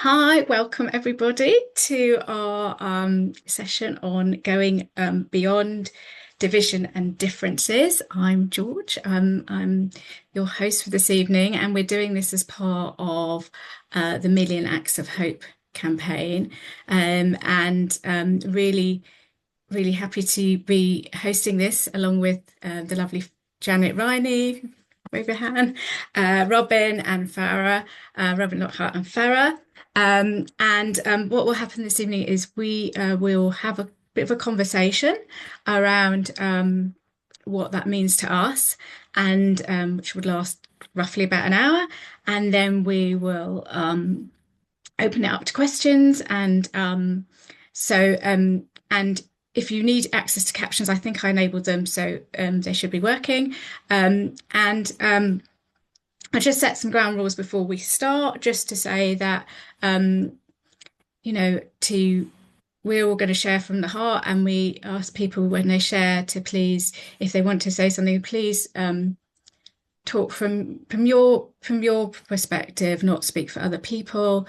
Hi, welcome everybody to our session on going beyond division and differences. I'm George. I'm your host for this evening, and we're doing this as part of the Million Acts of Hope campaign. And really, really happy to be hosting this along with the lovely Janet Ryhnie, wave your hand, Robin and Farah, Robin Lockhart and Farah. And what will happen this evening is we will have a bit of a conversation around what that means to us, and which would last roughly about an hour. And then we will open it up to questions. And if you need access to captions, I think I enabled them, so they should be working. And I just set some ground rules before we start, just to say that, you know, we're all going to share from the heart, and we ask people when they share to please, if they want to say something, please talk from your perspective, not speak for other people.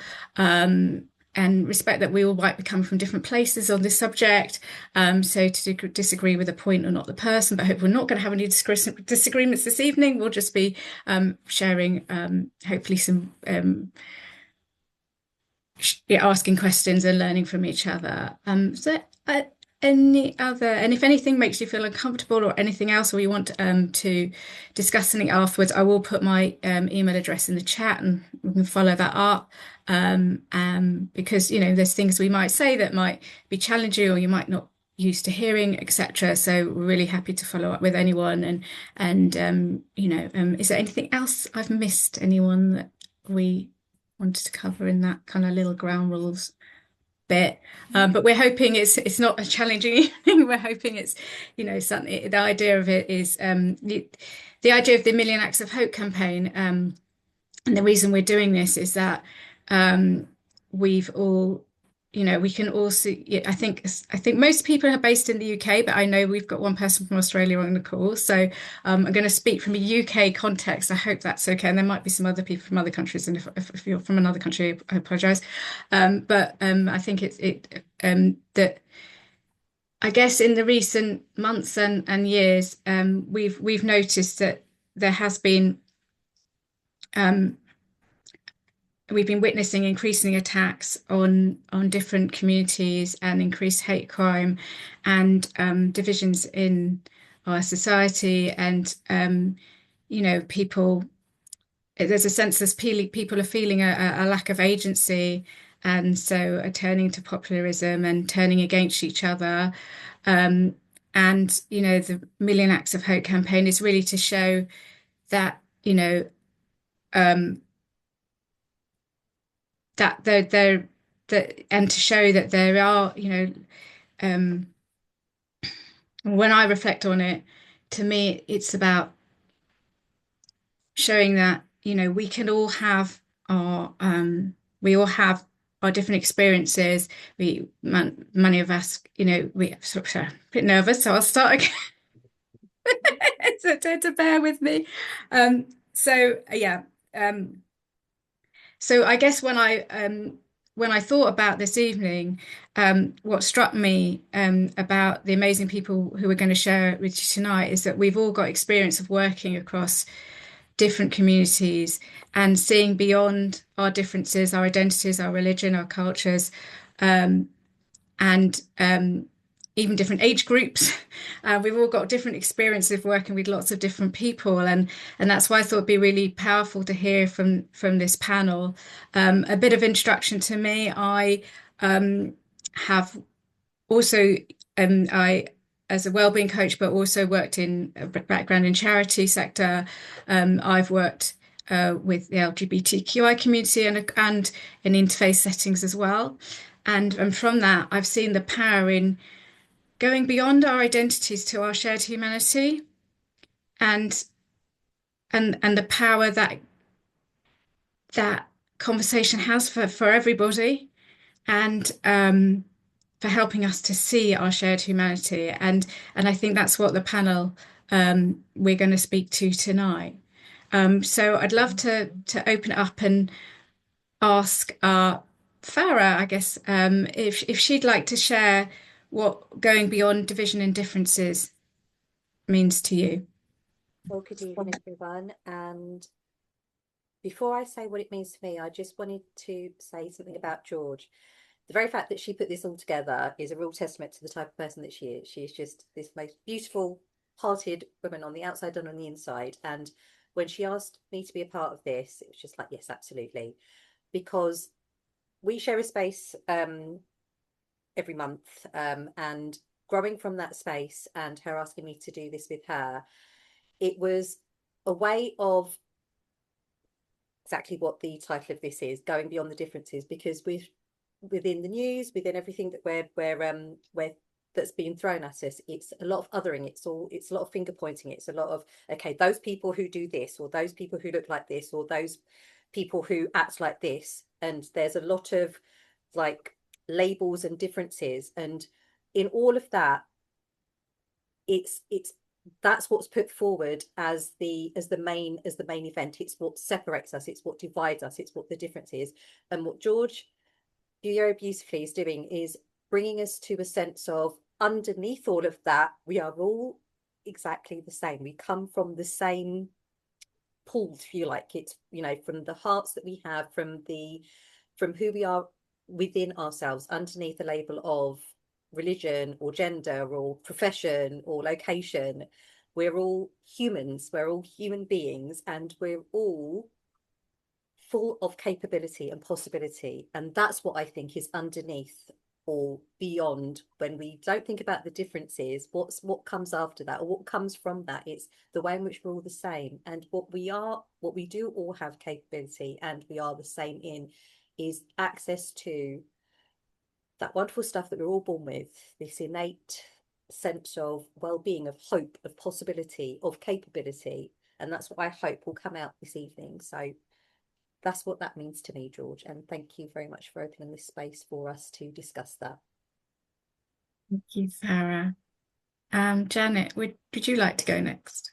And respect that we all might be coming from different places on this subject. So to disagree with the point or not the person, but I hope we're not going to have any disagreements this evening. We'll just be sharing, hopefully, some asking questions and learning from each other. Any other, and if anything makes you feel uncomfortable or anything else, or you want to discuss something afterwards, I will put my email address in the chat, and we can follow that up. Because there's things we might say that might be challenging, or you might not used to hearing, etc. So we're really happy to follow up with anyone. And is there anything else I've missed? Anyone that we wanted to cover in that kind of little ground rules bit? But we're hoping it's not a challenging evening. We're hoping it's something. The idea of it is the idea of the Million Acts of Hope campaign. And the reason we're doing this is that we've all, we can also. I think most people are based in the UK, but I know we've got one person from Australia on the call, so I'm going to speak from a UK context. I hope that's okay, and there might be some other people from other countries, and if you're from another country, I apologise. But I think that I guess in the recent months and years, we've noticed that there has been we've been witnessing increasing attacks on different communities, and increased hate crime, and divisions in our society. And people, there's a sense that people are feeling a lack of agency, and so are turning to populism and turning against each other. And the Million Acts of Hope campaign is really to show that um, that there that, and to show that there are, um, when I reflect on it, to me it's about showing that we can all have our we all have our different experiences. Many of us, we sorry, a bit nervous, so I'll start again. So to bear with me. So yeah. So I guess when I thought about this evening, what struck me about the amazing people who are going to share it with you tonight is that we've all got experience of working across different communities and seeing beyond our differences, our identities, our religion, our cultures, and even different age groups. We've all got different experiences of working with lots of different people, and that's why I thought it'd be really powerful to hear from this panel. A bit of introduction to me. I have also I as a wellbeing coach, but also worked in a background in charity sector. I've worked with the LGBTQI community and in interfaith settings as well. And from that, I've seen the power in going beyond our identities to our shared humanity, and and the power that conversation has for everybody, and for helping us to see our shared humanity. And I think that's what the panel we're going to speak to tonight. So I'd love to open it up and ask our Farah, I guess, if she'd like to share what going beyond division and differences means to you. Well, good evening, everyone. And before I say what it means to me, I just wanted to say something about George. The very fact that she put this all together is a real testament to the type of person that she is. She is just this most beautiful, hearted woman on the outside and on the inside. And when she asked me to be a part of this, it was just like, yes, absolutely. Because we share a space every month, and growing from that space and her asking me to do this with her, it was a way of exactly what the title of this is, going beyond the differences, because we've within the news, within everything that we're that's being thrown at us, it's a lot of othering, it's a lot of finger pointing, it's a lot of, okay, those people who do this, or those people who look like this, or those people who act like this, and there's a lot of like labels and differences, and in all of that, it's that's what's put forward as the main event. It's what separates us, it's what divides us, it's what the difference is. And what George very beautifully is doing is bringing us to a sense of, underneath all of that, we are all exactly the same. We come from the same pool, if you like. It's, you know, from the hearts that we have, from who we are within ourselves, underneath the label of religion or gender or profession or location. We're all humans, we're all human beings, and we're all full of capability and possibility. And that's what I think is underneath or beyond. When we don't think about the differences, what comes after that, or what comes from that, it's the way in which we're all the same. And what we do all have capability and we are the same in, is access to that wonderful stuff that we're all born with, this innate sense of well-being, of hope, of possibility, of capability. And that's what I hope will come out this evening. So that's what that means to me, George. And thank you very much for opening this space for us to discuss that. Thank you, Farah. Janet, would you like to go next?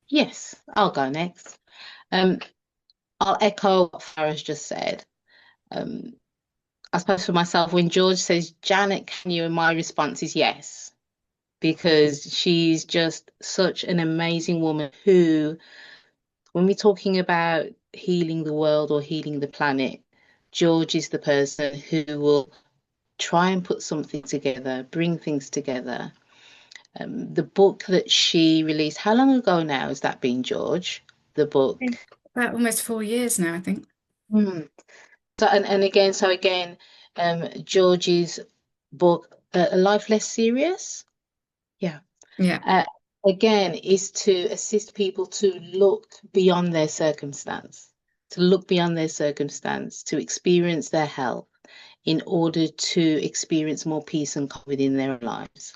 Yes, I'll go next. Um, I'll echo what Farah's just said. Um, I suppose for myself, when George says, Janet, can you? And my response is yes, because she's just such an amazing woman who, when we're talking about healing the world or healing the planet, George is the person who will try and put something together, bring things together. The book that she released, how long ago now has that been, George? The book. About almost 4 years now, I think. Hmm. So and again, George's book, A Life Less Serious, yeah, Yeah. uh, again, is to assist people to look beyond their circumstance, to experience their health in order to experience more peace and calm within their lives.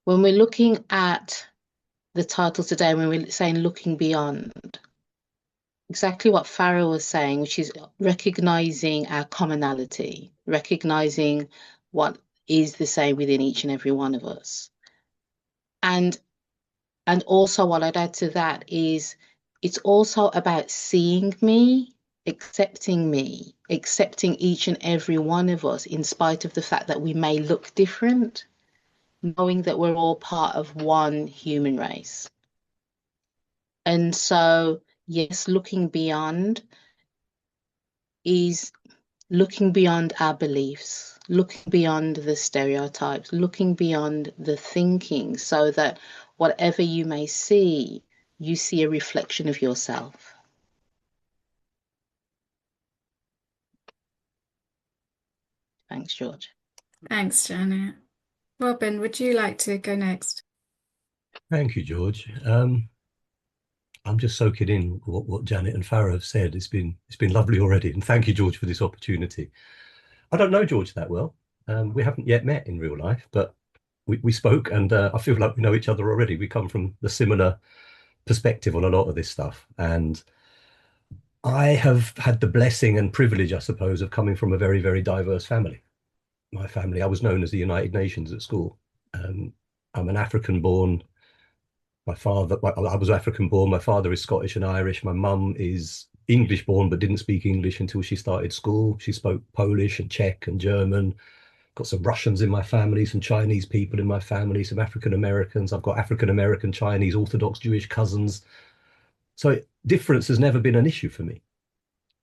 When we're looking at the title today, when we're saying looking beyond, exactly what Farah was saying, which is recognizing our commonality, recognizing what is the same within each and every one of us. And also what I'd add to that is it's also about seeing me, accepting each and every one of us, in spite of the fact that we may look different, knowing that we're all part of one human race. And so, yes, looking beyond is looking beyond our beliefs, looking beyond the stereotypes, looking beyond the thinking, so that whatever you may see, you see a reflection of yourself. Thanks, George. Thanks, Janet. Robin, would you like to go next? Thank you, George. I'm just soaking in what Janet and Farah have said. It's been lovely already, and thank you, George, for this opportunity. I don't know George that well. We haven't yet met in real life, but we spoke, and I feel like we know each other already. We come from the similar perspective on a lot of this stuff, and I have had the blessing and privilege, I suppose, of coming from a very, very diverse family. My family, I was known as the United Nations at school. I'm an African-born. I was African born. My father is Scottish and Irish. My mum is English born, but didn't speak English until she started school. She spoke Polish and Czech and German. Got some Russians in my family, some Chinese people in my family, some African Americans. I've got African American, Chinese, Orthodox Jewish cousins. So difference has never been an issue for me.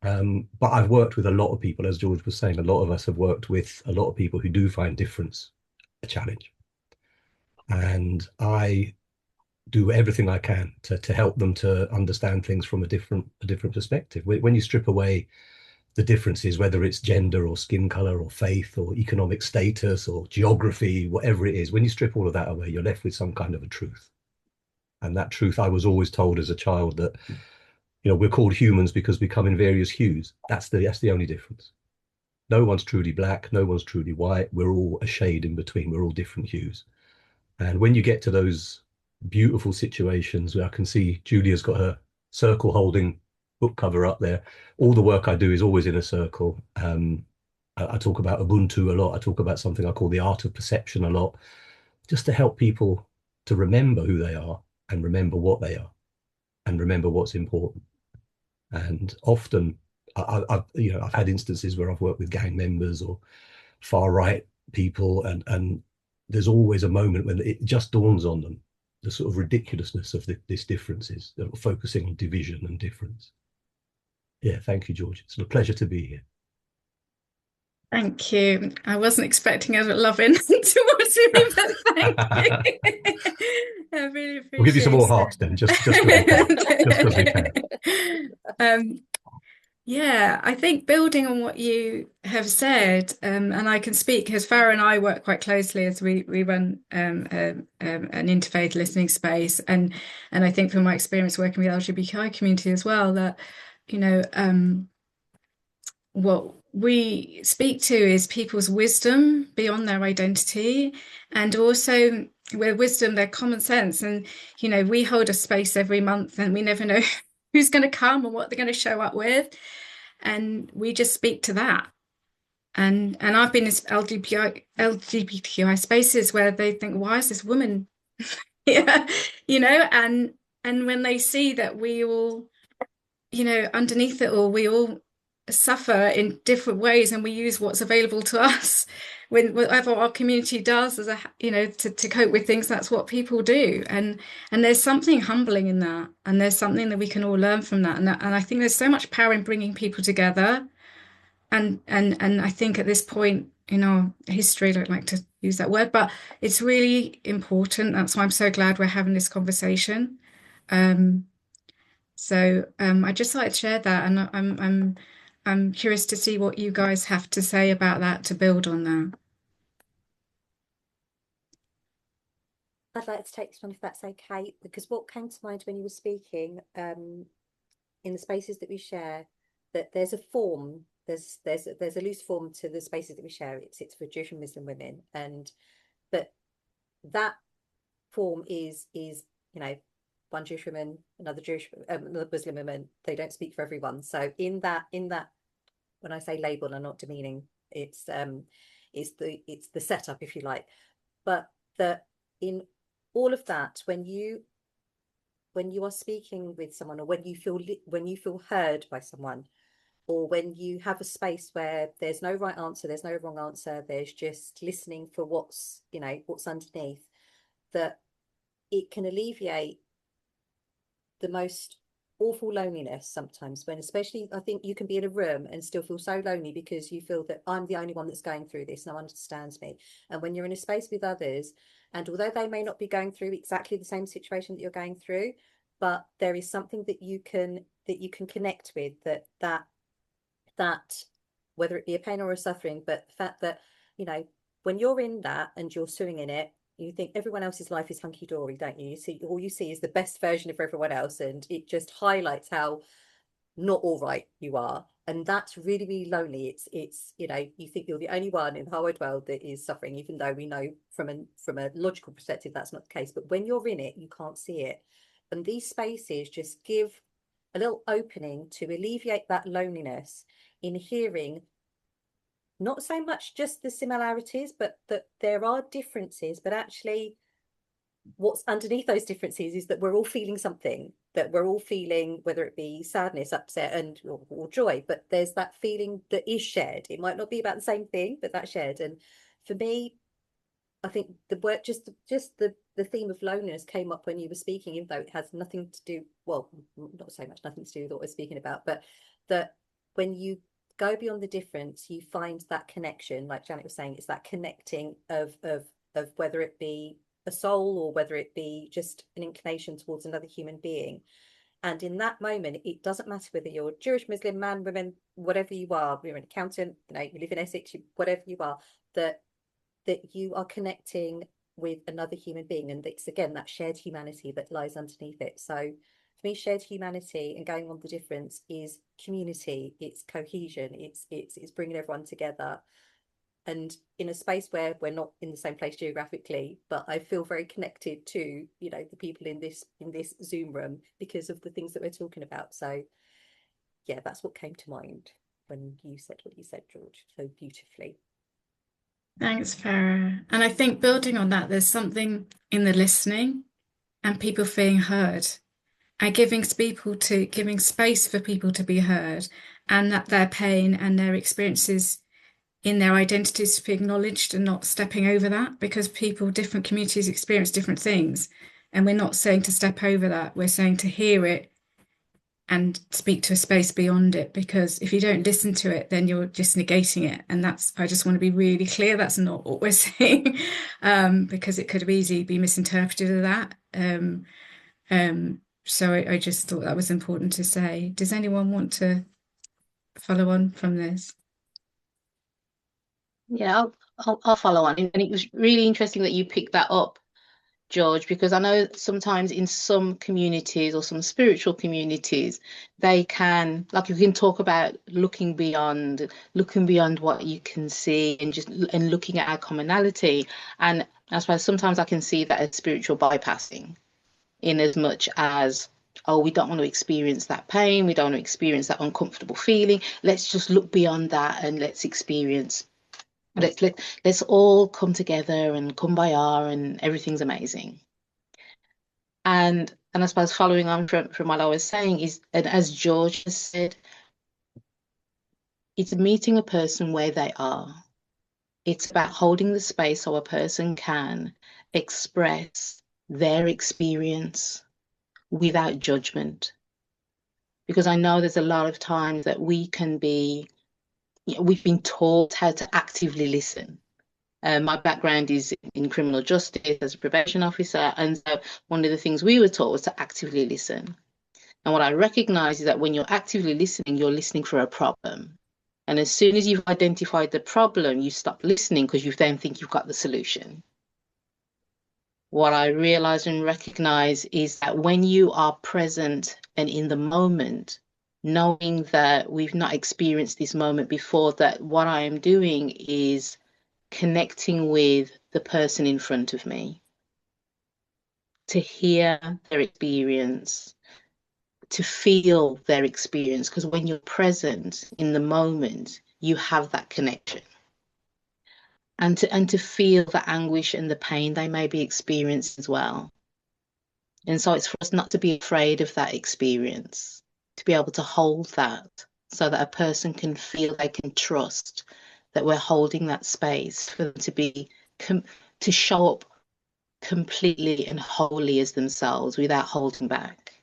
But I've worked with a lot of people, as George was saying, a lot of us have worked with a lot of people who do find difference a challenge. And I do everything I can to help them to understand things from a different perspective. When you strip away the differences, whether it's gender or skin color or faith or economic status or geography, whatever it is, when you strip all of that away, you're left with some kind of a truth. And that truth, I was always told as a child that, you know, we're called humans because we come in various hues. That's the only difference. No one's truly black, no one's truly white. We're all a shade in between. We're all different hues. And when you get to those beautiful situations where I can see Julia's got her circle holding book cover up there, all the work I do is always in a circle. I talk about Ubuntu a lot. I talk about something I call the art of perception a lot, just to help people to remember who they are and remember what they are and remember what's important. And often I've had instances where I've worked with gang members or far right people, and there's always a moment when it just dawns on them the sort of ridiculousness of this differences, focusing on division and difference. Yeah, thank you, George. It's a pleasure to be here. Thank you. I wasn't expecting a loving towards me, but thank you. I really appreciate it. We'll give you some more hearts then, just because we can. Yeah, I think building on what you have said, and I can speak because Farah and I work quite closely as we run an interfaith listening space, and I think from my experience working with the LGBTI community as well, that what we speak to is people's wisdom beyond their identity, and also with wisdom, their common sense. And we hold a space every month, and we never know who's going to come and what they're going to show up with. And we just speak to that. And I've been in LGBTI spaces where they think, why is this woman here? And when they see that we all, underneath it all, we all suffer in different ways, and we use what's available to us when whatever our community does as to cope with things. That's what people do, and there's something humbling in that, and there's something that we can all learn from that, and I think there's so much power in bringing people together, and I think at this point in our history, I don't like to use that word, but it's really important. That's why I'm so glad we're having this conversation. So I just like to share that, and I'm curious to see what you guys have to say about that to build on that. I'd like to take this one if that's okay, because what came to mind when you were speaking, in the spaces that we share, that there's a form, there's a loose form to the spaces that we share. It's for Jewish and Muslim women, but that form is one Jewish woman, another Muslim woman. They don't speak for everyone. So in that, when I say label, I'm not demeaning. It's the setup, if you like. But in all of that, when you are speaking with someone, or when you feel heard by someone, or when you have a space where there's no right answer, there's no wrong answer, there's just listening for what's underneath, that it can alleviate the most awful loneliness sometimes, when especially I think you can be in a room and still feel so lonely because you feel that I'm the only one that's going through this, no one understands me. And when you're in a space with others, and although they may not be going through exactly the same situation that you're going through, but there is something that you can connect with, that whether it be a pain or a suffering, but the fact that when you're in that and you're swimming in it, you think everyone else's life is hunky-dory, don't you? All you see is the best version of everyone else, and it just highlights how not all right you are. And that's really, really lonely. It's you think you're the only one in the whole wide world that is suffering, even though we know from a logical perspective that's not the case. But when you're in it, you can't see it. And these spaces just give a little opening to alleviate that loneliness in hearing not so much just the similarities, but that there are differences, but actually what's underneath those differences is that we're all feeling something. that we're all feeling, whether it be sadness, upset, and or joy, but there's that feeling that is shared. It might not be about the same thing, but that's shared. And for me, I think the word, just the theme of loneliness came up when you were speaking, even though it has nothing to do, well, not so much nothing to do with what we're speaking about, but that when you go beyond the difference, you find that connection, like Janet was saying, it's that connecting of whether it be a soul or whether it be just an inclination towards another human being. And in that moment, it doesn't matter whether you're Jewish, Muslim, man, woman, whatever you are, you're an accountant, you know, you live in Essex, whatever you are, that you are connecting with another human being. And it's, again, that shared humanity that lies underneath it. So for me, shared humanity and going on the difference is community, it's cohesion, it's bringing everyone together. And in a space where we're not in the same place geographically, but I feel very connected to, you know, the people in this Zoom room because of the things that we're talking about. So yeah, that's what came to mind when you said what you said, George, so beautifully. Thanks, Farah. And I think building on that, there's something in the listening and people feeling heard and giving space for people to be heard, and that their pain and their experiences in their identities to be acknowledged and not stepping over that, because different communities experience different things. And we're not saying to step over that, we're saying to hear it and speak to a space beyond it, because if you don't listen to it, then you're just negating it. And I just want to be really clear, that's not what we're saying, because it could have easily been misinterpreted as that. So I just thought that was important to say. Does anyone want to follow on from this? Yeah, I'll follow on. And it was really interesting that you picked that up, George, because I know sometimes in some communities or some spiritual communities, they can, like, you can talk about looking beyond what you can see and looking at our commonality. And I suppose sometimes I can see that as spiritual bypassing, in as much as, oh, we don't want to experience that pain, we don't want to experience that uncomfortable feeling. Let's just look beyond that and let's all come together and kumbaya and everything's amazing. And I suppose following on from what I was saying is, and as George has said, it's meeting a person where they are. It's about holding the space so a person can express their experience without judgment. Because I know there's a lot of times that we've been taught how to actively listen. My background is in criminal justice as a probation officer, and so one of the things we were taught was to actively listen. And what I recognize is that when you're actively listening, you're listening for a problem. And as soon as you've identified the problem, you stop listening because you then think you've got the solution. What I realize and recognize is that when you are present and in the moment, knowing that we've not experienced this moment before, that what I am doing is connecting with the person in front of me, to hear their experience, to feel their experience, because when you're present in the moment, you have that connection. And to feel the anguish and the pain they may be experiencing as well. And so it's for us not to be afraid of that experience, to be able to hold that so that a person can feel they can trust that we're holding that space for them to show up completely and wholly as themselves without holding back,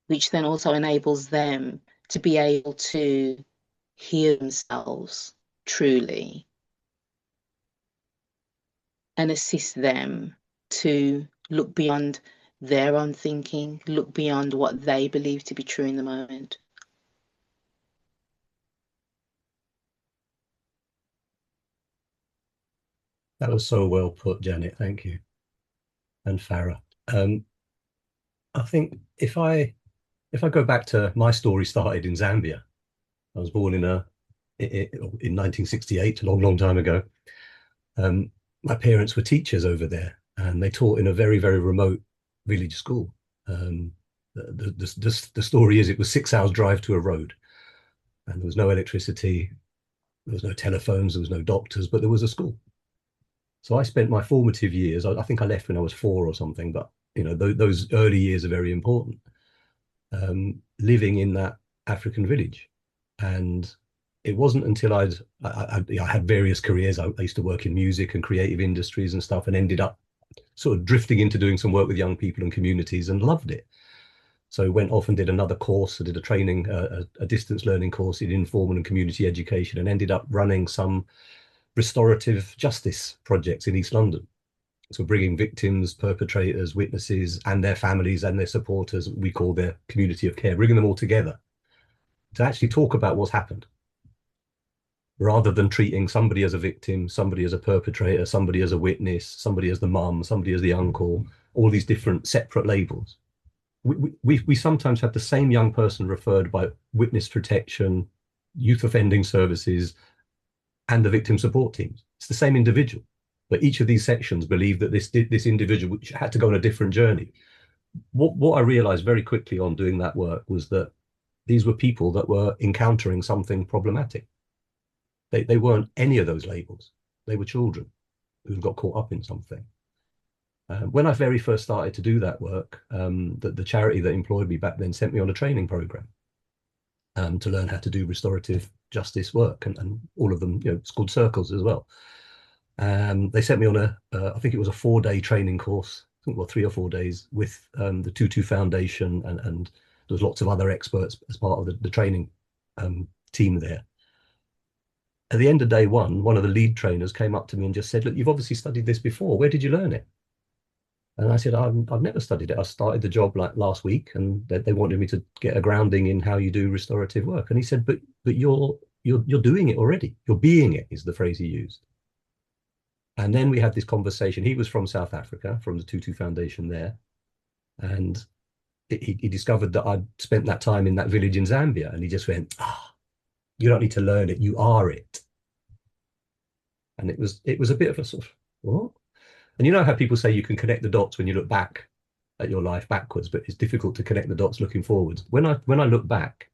which then also enables them to be able to hear themselves truly and assist them to look beyond their own thinking, look beyond what they believe to be true in the moment. That was so well put, Janet. Thank you. And Farah. I think if I go back to my story, started in Zambia. I was born in 1968, a long, long time ago. My parents were teachers over there, and they taught in a very, very remote village school. The story is it was 6 hours drive to a road, and there was no electricity, there was no telephones, there was no doctors, but there was a school. So I spent my formative years, I think I left when I was 4 or something, but those early years are very important. Living in that African village. And it wasn't until I had various careers. I used to work in music and creative industries and stuff, and ended up sort of drifting into doing some work with young people and communities, and loved it. So went off and did another course. I did a training, a distance learning course in informal and community education, and ended up running some restorative justice projects in East London. So bringing victims, perpetrators, witnesses, and their families and their supporters, we call their community of care, bringing them all together to actually talk about what's happened, rather than treating somebody as a victim, somebody as a perpetrator, somebody as a witness, somebody as the mum, somebody as the uncle, all these different separate labels. We sometimes have the same young person referred by witness protection, youth offending services, and the victim support teams. It's the same individual, but each of these sections believe that this individual had to go on a different journey. What I realized very quickly on doing that work was that these were people that were encountering something problematic. They weren't any of those labels. They were children who got caught up in something. When I very first started to do that work, the charity that employed me back then sent me on a training program to learn how to do restorative justice work, and all of them, it's called circles as well. They sent me on I think it was a 4-day training course, I think, well, 3 or 4 days with the Tutu Foundation, and there was lots of other experts as part of the training team there. At the end of day one of the lead trainers came up to me and just said, "Look, you've obviously studied this before. Where did you learn it?" And I said, I've never studied it. I started the job like last week, and they wanted me to get a grounding in how you do restorative work. And he said, but you're doing it already. You're being it, is the phrase he used. And then we had this conversation. He was from South Africa, from the Tutu Foundation there. And he discovered that I'd spent that time in that village in Zambia. And he just went, you don't need to learn it. You are it. And it was a bit of a sort of, what? And you know how people say you can connect the dots when you look back at your life backwards, but it's difficult to connect the dots looking forwards. When I look back,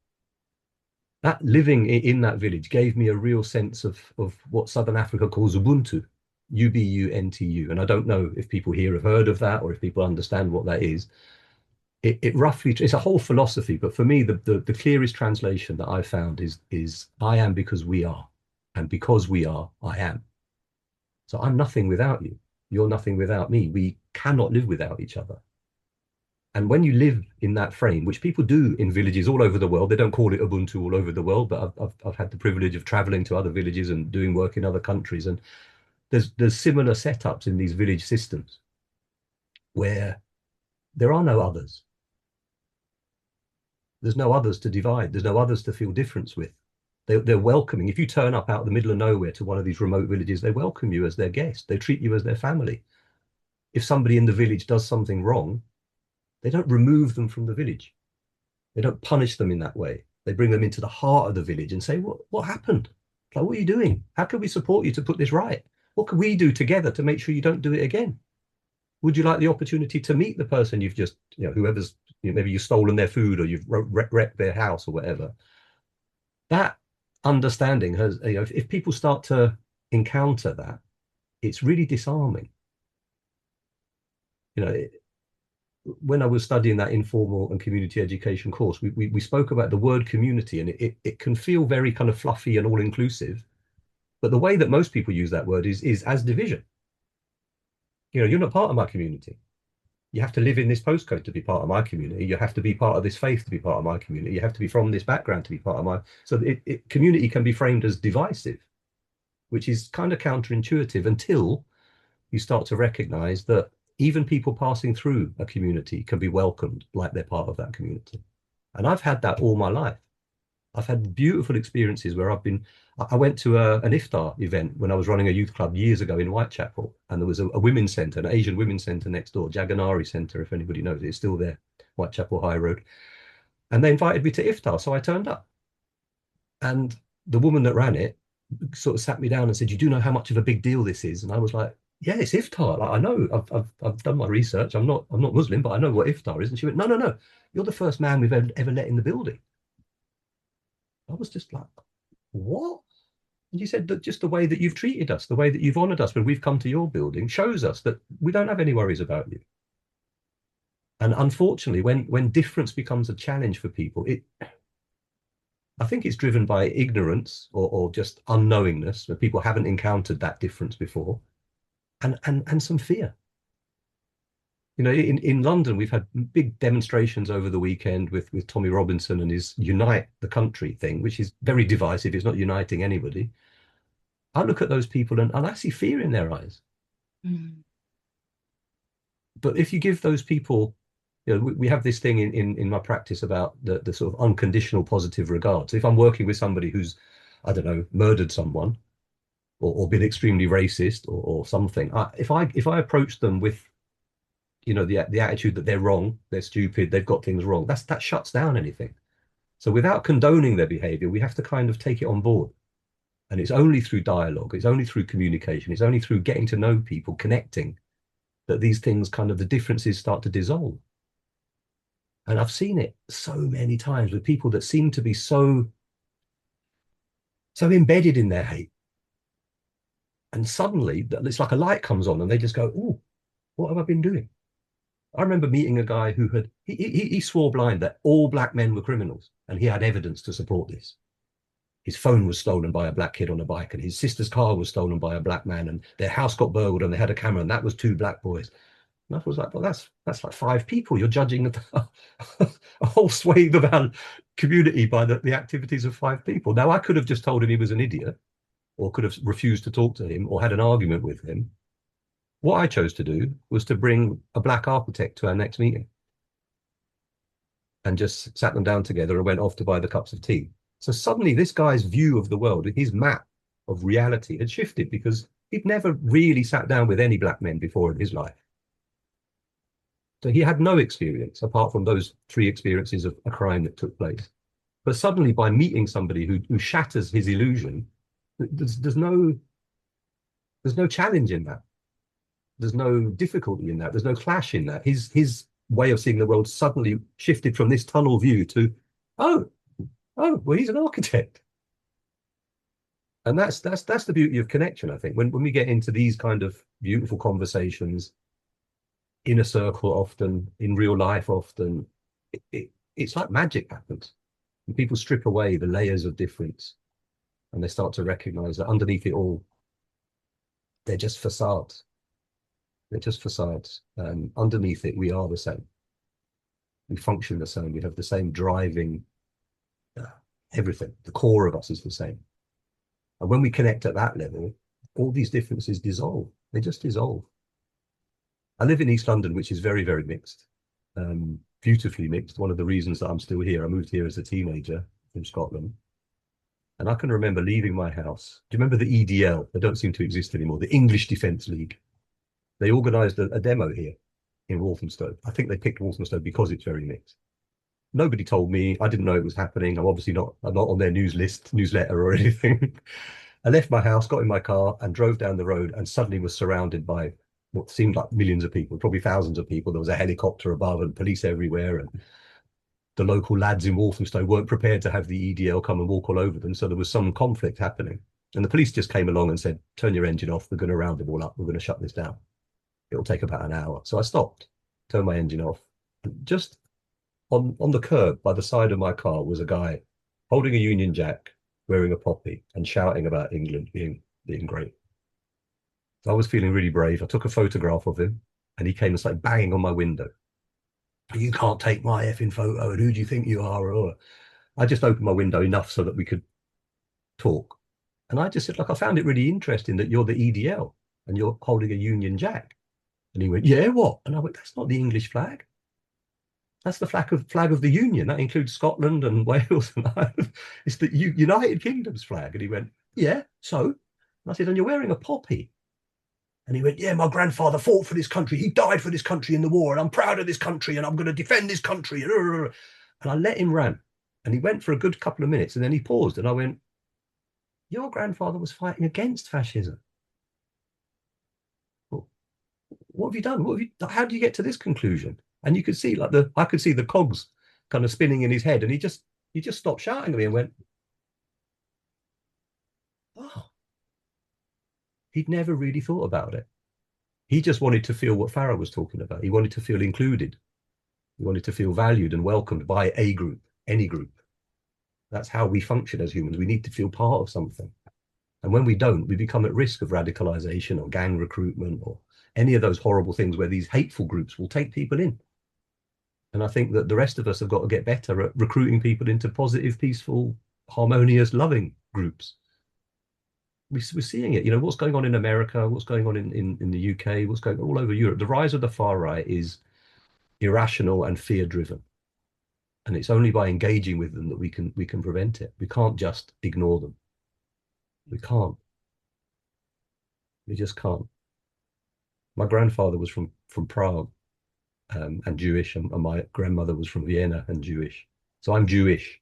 that living in that village gave me a real sense of what Southern Africa calls Ubuntu, Ubuntu. And I don't know if people here have heard of that or if people understand what that is. It roughly, it's a whole philosophy, but for me, the clearest translation that I found is I am because we are, and because we are, I am. So I'm nothing without you. You're nothing without me. We cannot live without each other. And when you live in that frame, which people do in villages all over the world, they don't call it Ubuntu all over the world, but I've had the privilege of traveling to other villages and doing work in other countries. And there's similar setups in these village systems where there are no others. There's no others to divide. There's no others to feel difference with. They're welcoming. If you turn up out in the middle of nowhere to one of these remote villages, they welcome you as their guest. They treat you as their family. If somebody in the village does something wrong, they don't remove them from the village. They don't punish them in that way. They bring them into the heart of the village and say, what happened? Like, what are you doing? How can we support you to put this right? What can we do together to make sure you don't do it again? Would you like the opportunity to meet the person you've just, whoever's, maybe you've stolen their food or you've wrecked their house or whatever? That understanding has, if people start to encounter that, it's really disarming. When I was studying that informal and community education course, we spoke about the word community, and it can feel very kind of fluffy and all inclusive, but the way that most people use that word is as division. You're not part of my community. You have to live in this postcode to be part of my community. You have to be part of this faith to be part of my community. You have to be from this background to be part of my... So community can be framed as divisive, which is kind of counterintuitive until you start to recognize that even people passing through a community can be welcomed like they're part of that community. And I've had that all my life. I've had beautiful experiences where I went to an iftar event when I was running a youth club years ago in Whitechapel, and there was a women's centre, an Asian women's centre next door, Jagannarii Centre, if anybody knows it. It's still there, Whitechapel High Road. And they invited me to iftar, so I turned up. And the woman that ran it sort of sat me down and said, "You do know how much of a big deal this is?" And I was like, "Yeah, it's iftar. Like, I know. I've done my research. I'm not Muslim, but I know what iftar is." And she went, "No. You're the first man we've ever let in the building." I was just like, "What?" And you said that just the way that you've treated us, the way that you've honoured us when we've come to your building, shows us that we don't have any worries about you. And unfortunately, when difference becomes a challenge for people, I think it's driven by ignorance or just unknowingness, where people haven't encountered that difference before, and some fear. You know, in London, we've had big demonstrations over the weekend with Tommy Robinson and his Unite the Country thing, which is very divisive. It's not uniting anybody. I look at those people and I see fear in their eyes. Mm. But if you give those people, you know, we have this thing in my practice about the sort of unconditional positive regard. So if I'm working with somebody who's, I don't know, murdered someone or been extremely racist or something, if I approach them with, you know, the attitude that they're wrong, they're stupid, they've got things wrong, that shuts down anything. So without condoning their behavior, we have to kind of take it on board. And it's only through dialogue, it's only through communication, it's only through getting to know people, connecting, that these things kind of, the differences start to dissolve. And I've seen it so many times with people that seem to be so embedded in their hate. And suddenly it's like a light comes on and they just go, oh, what have I been doing? I remember meeting a guy who he swore blind that all black men were criminals, and he had evidence to support this. His phone was stolen by a black kid on a bike, and his sister's car was stolen by a black man, and their house got burgled and they had a camera, and that was 2 black boys. And I was like, well, that's like 5 people. You're judging a whole swathe of our community by the activities of 5 people. Now, I could have just told him he was an idiot, or could have refused to talk to him, or had an argument with him. What I chose to do was to bring a black architect to our next meeting and just sat them down together and went off to buy the cups of tea. So suddenly this guy's view of the world, his map of reality had shifted, because he'd never really sat down with any black men before in his life. So he had no experience apart from those 3 experiences of a crime that took place. But suddenly, by meeting somebody who shatters his illusion, there's no challenge in that. There's no difficulty in that. There's no clash in that. His way of seeing the world suddenly shifted from this tunnel view to, oh, well, he's an architect. And that's the beauty of connection, I think. When we get into these kind of beautiful conversations, in a circle often, in real life often, it's like magic happens. And people strip away the layers of difference, and they start to recognize that underneath it all, they're just facades. They're just facades. Underneath it, we are the same. We function the same. We have the same driving, everything. The core of us is the same. And when we connect at that level, all these differences dissolve. They just dissolve. I live in East London, which is very, very mixed, beautifully mixed. One of the reasons that I'm still here, I moved here as a teenager from Scotland. And I can remember leaving my house. Do you remember the EDL? They don't seem to exist anymore. The English Defence League. They organised a demo here in Walthamstow. I think they picked Walthamstow because it's very mixed. Nobody told me. I didn't know it was happening. I'm not on their newsletter or anything. I left my house, got in my car and drove down the road, and suddenly was surrounded by what seemed like millions of people, probably thousands of people. There was a helicopter above and police everywhere. And the local lads in Walthamstow weren't prepared to have the EDL come and walk all over them. So there was some conflict happening. And the police just came along and said, turn your engine off. We're going to round it all up. We're going to shut this down. It'll take about an hour. So I stopped, turned my engine off. Just on the curb by the side of my car was a guy holding a Union Jack, wearing a poppy, and shouting about England being great. So I was feeling really brave. I took a photograph of him, and he came and started banging on my window. You can't take my effing photo, and who do you think you are? Or I just opened my window enough so that we could talk. And I just said, look, I found it really interesting that you're the EDL and you're holding a Union Jack. And he went, yeah, what? And I went, that's not the English flag. That's the flag of the Union. That includes Scotland and Wales. And it's the United Kingdom's flag. And he went, yeah, so? And I said, and you're wearing a poppy. And he went, yeah, my grandfather fought for this country. He died for this country in the war. And I'm proud of this country. And I'm going to defend this country. And I let him rant. And he went for a good couple of minutes. And then he paused. And I went, your grandfather was fighting against fascism. Well, what have you done? How do you get to this conclusion? And you could see I could see the cogs kind of spinning in his head. And he just stopped shouting at me and went, oh. He'd never really thought about it. He just wanted to feel what Farah was talking about. He wanted to feel included. We wanted to feel valued and welcomed by a group, any group. That's how we function as humans. We need to feel part of something. And when we don't, we become at risk of radicalization or gang recruitment or any of those horrible things where these hateful groups will take people in. And I think that the rest of us have got to get better at recruiting people into positive, peaceful, harmonious, loving groups. We're seeing it. You know, what's going on in America, what's going on in the UK, what's going on all over Europe. The rise of the far right is irrational and fear-driven. And it's only by engaging with them that we can prevent it. We can't just ignore them. We can't. We just can't. My grandfather was from Prague and Jewish, and my grandmother was from Vienna and Jewish. So I'm Jewish.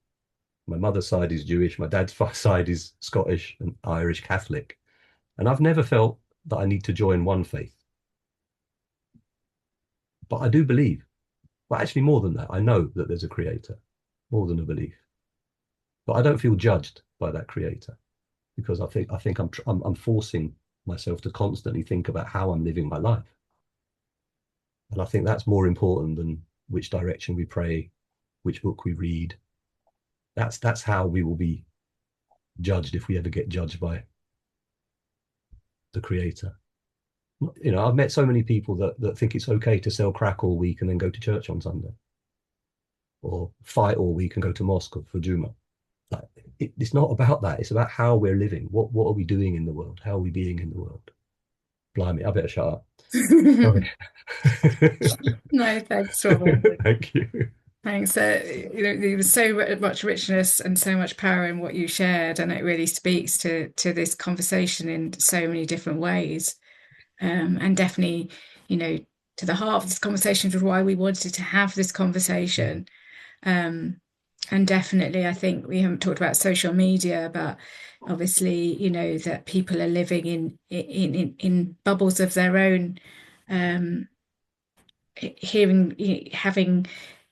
My mother's side is Jewish. My dad's side is Scottish and Irish Catholic. And I've never felt that I need to join one faith. But I do believe. But actually more than that, I know that there's a creator, more than a belief. But I don't feel judged by that creator because I think I'm forcing myself to constantly think about how I'm living my life. And I think that's more important than which direction we pray, which book we read. That's how we will be judged if we ever get judged by the creator. You know, I've met so many people that think it's okay to sell crack all week and then go to church on Sunday, or fight all week and go to mosque for Juma. Like, it's not about that. It's about how we're living. What are we doing in the world? How are we being in the world? Blimey, I better shut up. Sorry. No, thanks, Robin. Thank you. Thanks. You know, there was so much richness and so much power in what you shared, and it really speaks to this conversation in so many different ways. And definitely, you know, to the heart of this conversation was why we wanted to have this conversation. And definitely, I think we haven't talked about social media, but obviously, you know, that people are living in bubbles of their own, having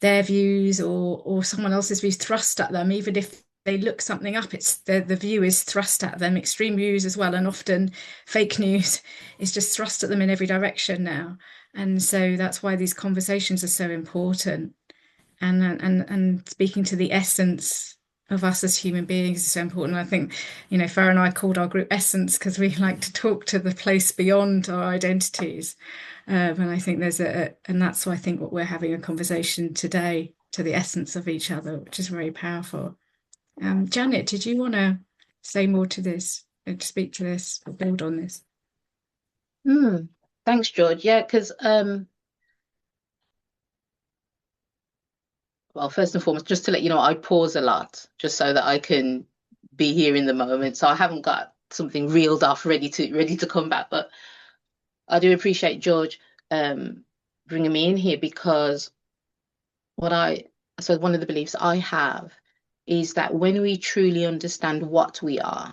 their views or someone else's views thrust at them, even if they look something up, it's the view is thrust at them, extreme views as well, and often fake news is just thrust at them in every direction now. And so that's why these conversations are so important. And speaking to the essence of us as human beings is so important. I think, you know, Farah and I called our group Essence because we like to talk to the place beyond our identities. And I think and that's why I think what we're having a conversation today to the essence of each other, which is very powerful. Janet, did you want to say more to this, to speak to this, or build on this? Thanks, George. Yeah, because well, first and foremost, just to let you know, I pause a lot just so that I can be here in the moment. So I haven't got something reeled off ready to come back. But I do appreciate George bringing me in here, because one of the beliefs I have is that when we truly understand what we are,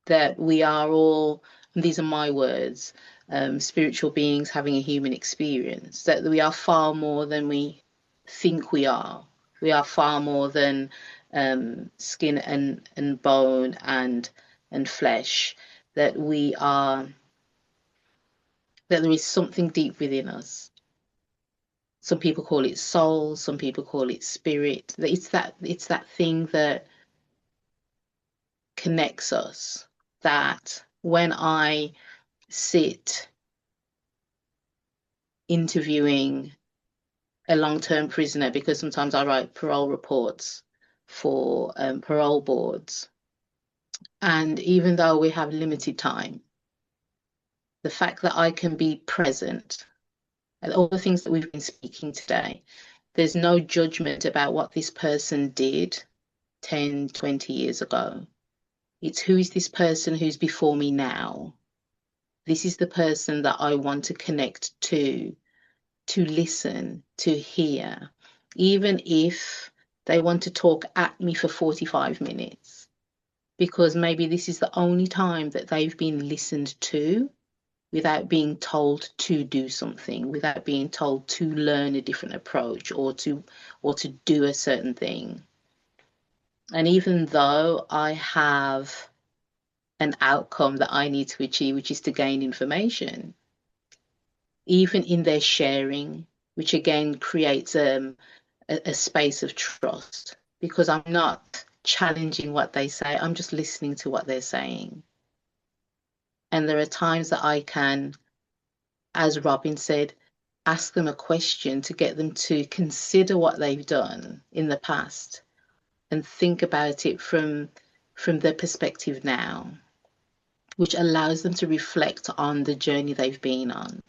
that we are all, and these are my words, spiritual beings having a human experience, that we are far more than we think we are. We are far more than skin and bone and flesh, that there is something deep within us. Some people call it soul, some people call it spirit. It's that thing that connects us, that when I sit interviewing a long-term prisoner, because sometimes I write parole reports for parole boards, and even though we have limited time, the fact that I can be present and all the things that we've been speaking today, there's no judgment about what this person did 10, 20 years ago. It's who is this person who's before me now? This is the person that I want to connect to listen, to hear, even if they want to talk at me for 45 minutes, because maybe this is the only time that they've been listened to without being told to do something, without being told to learn a different approach or to do a certain thing. And even though I have an outcome that I need to achieve, which is to gain information, even in their sharing, which again creates a space of trust, because I'm not challenging what they say, I'm just listening to what they're saying. And there are times that I can, as Robin said, ask them a question to get them to consider what they've done in the past and think about it from their perspective now, which allows them to reflect on the journey they've been on.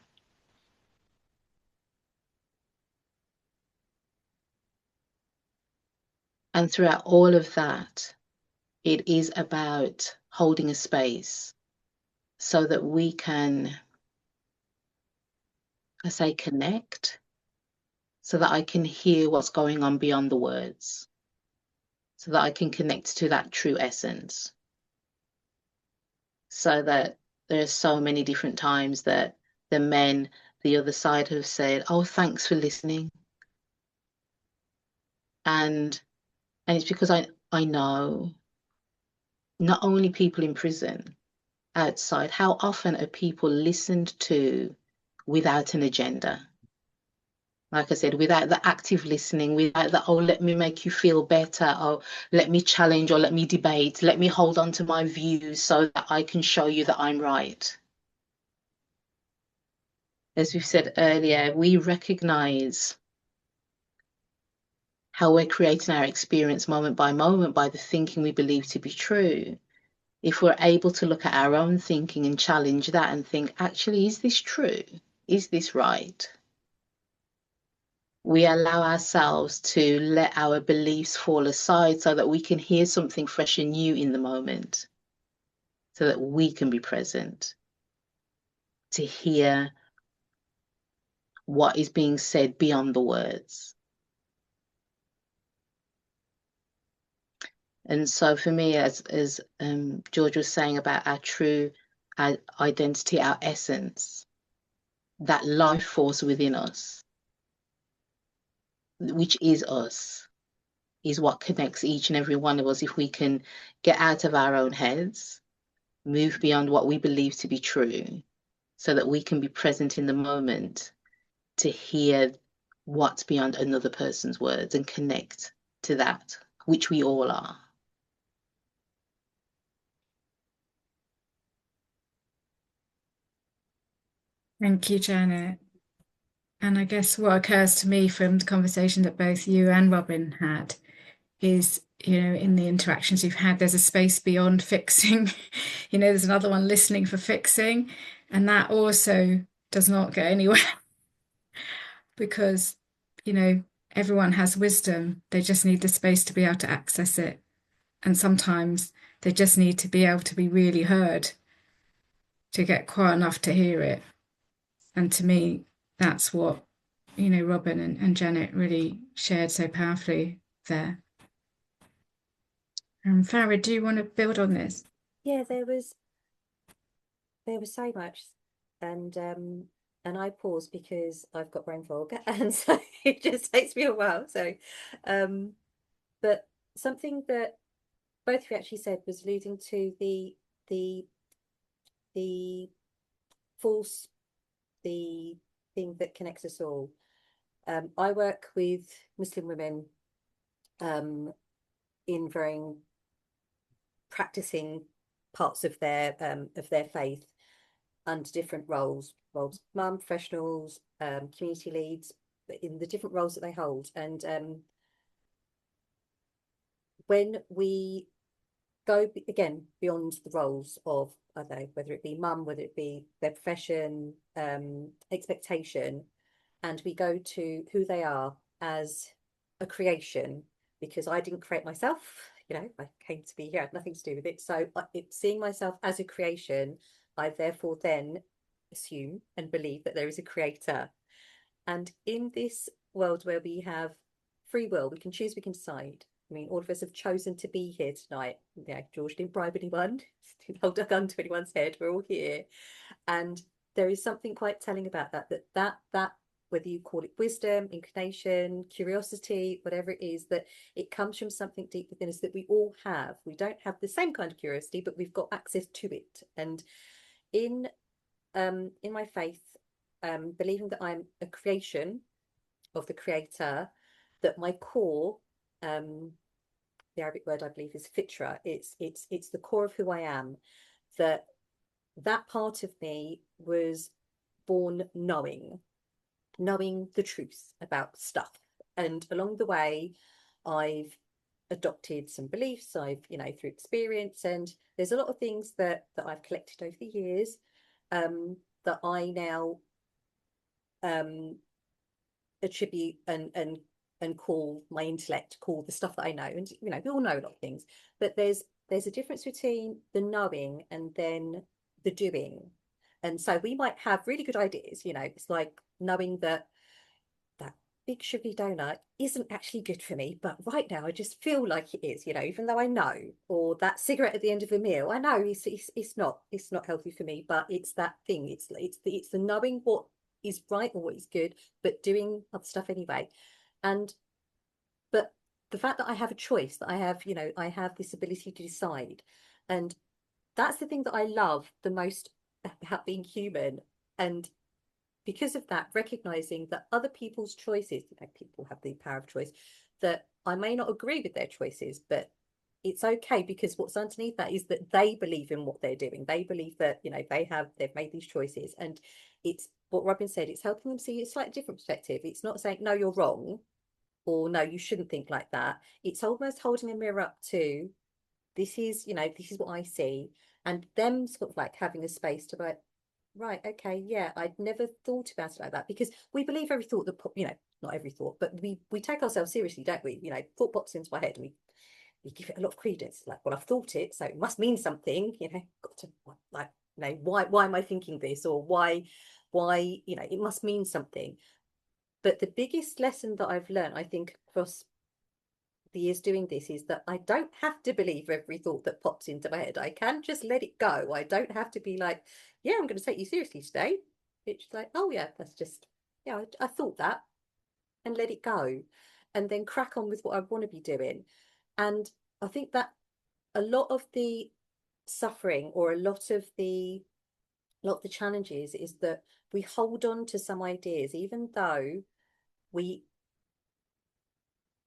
And throughout all of that, it is about holding a space so that we can, I say, connect, so that I can hear what's going on beyond the words, so that I can connect to that true essence. So that there are so many different times that the men, the other side, have said, oh, thanks for listening. And it's because I know not only people in prison, outside, how often are people listened to without an agenda? Like I said, without the active listening, without the, oh, let me make you feel better, or let me challenge, or let me debate, let me hold on to my views so that I can show you that I'm right. As we've said earlier, we recognize how we're creating our experience moment by the thinking we believe to be true. If we're able to look at our own thinking and challenge that and think, actually, is this true? Is this right? We allow ourselves to let our beliefs fall aside so that we can hear something fresh and new in the moment, so that we can be present to hear what is being said beyond the words. And so for me, as George was saying about our true identity, our essence, that life force within us, which is us, is what connects each and every one of us. If we can get out of our own heads, move beyond what we believe to be true, so that we can be present in the moment to hear what's beyond another person's words and connect to that, which we all are. Thank you, Janet. And I guess what occurs to me from the conversation that both you and Robin had is, in the interactions you've had, there's a space beyond fixing. There's another one, listening for fixing. And that also does not get anywhere because, everyone has wisdom. They just need the space to be able to access it. And sometimes they just need to be able to be really heard to get quiet enough to hear it. And to me, that's what, Robin and Janet really shared so powerfully there. Farah, do you want to build on this? Yeah, there was so much, and I paused because I've got brain fog, and so it just takes me a while. So, but something that both of you actually said was alluding to the force, the thing that connects us all. I work with Muslim women in varying practicing parts of their faith under different roles, mum, professionals, community leads, in the different roles that they hold. And when we go again beyond the roles of, I don't know, whether it be mum, whether it be their profession, expectation, and we go to who they are as a creation, because I didn't create myself, I came to be here, I had nothing to do with it. So seeing myself as a creation, I therefore then assume and believe that there is a creator. And in this world where we have free will, we can choose, we can decide. I mean, all of us have chosen to be here tonight. Yeah, George didn't bribe anyone, didn't hold a gun to anyone's head. We're all here. And there is something quite telling about that whether you call it wisdom, inclination, curiosity, whatever it is, that it comes from something deep within us that we all have. We don't have the same kind of curiosity, but we've got access to it. And in my faith, believing that I'm a creation, of the creator, that my core, the Arabic word I believe is fitra, it's the core of who I am, that part of me was born knowing the truth about stuff. And along the way, I've adopted some beliefs, I've, through experience, and there's a lot of things that I've collected over the years, that I now attribute and call my intellect, call the stuff that I know. And we all know a lot of things, but there's a difference between the knowing and then the doing. And so we might have really good ideas, it's like knowing that big sugary donut isn't actually good for me, but right now I just feel like it is, even though I know. Or that cigarette at the end of a meal, I know it's not healthy for me, but it's that thing, it's the knowing what is right or what is good, but doing other stuff anyway. But the fact that I have a choice, that I have this ability to decide, and that's the thing that I love the most about being human. And because of that, recognizing that other people's choices, people have the power of choice, that I may not agree with their choices, but it's okay, because what's underneath that is that they believe in what they're doing. They believe that, they've made these choices. And it's what Robin said, it's helping them see a slightly different perspective. It's not saying, no, you're wrong, or no, you shouldn't think like that. It's almost holding a mirror up to, this is what I see, and them sort of like having a space to like, right, okay, yeah, I'd never thought about it like that, because we believe every thought that, not every thought, but we take ourselves seriously, don't we? Thought pops into our head and we give it a lot of credence. Like, well, I've thought it, so it must mean something, got to, like, why am I thinking this? Or why, it must mean something. But the biggest lesson that I've learned, I think, across the years doing this, is that I don't have to believe every thought that pops into my head. I can just let it go. I don't have to be like, yeah, I'm going to take you seriously today. It's like, oh yeah, that's just, yeah, I thought that, and let it go, and then crack on with what I want to be doing. And I think that a lot of the suffering, or a lot of the challenges, is that we hold on to some ideas, even though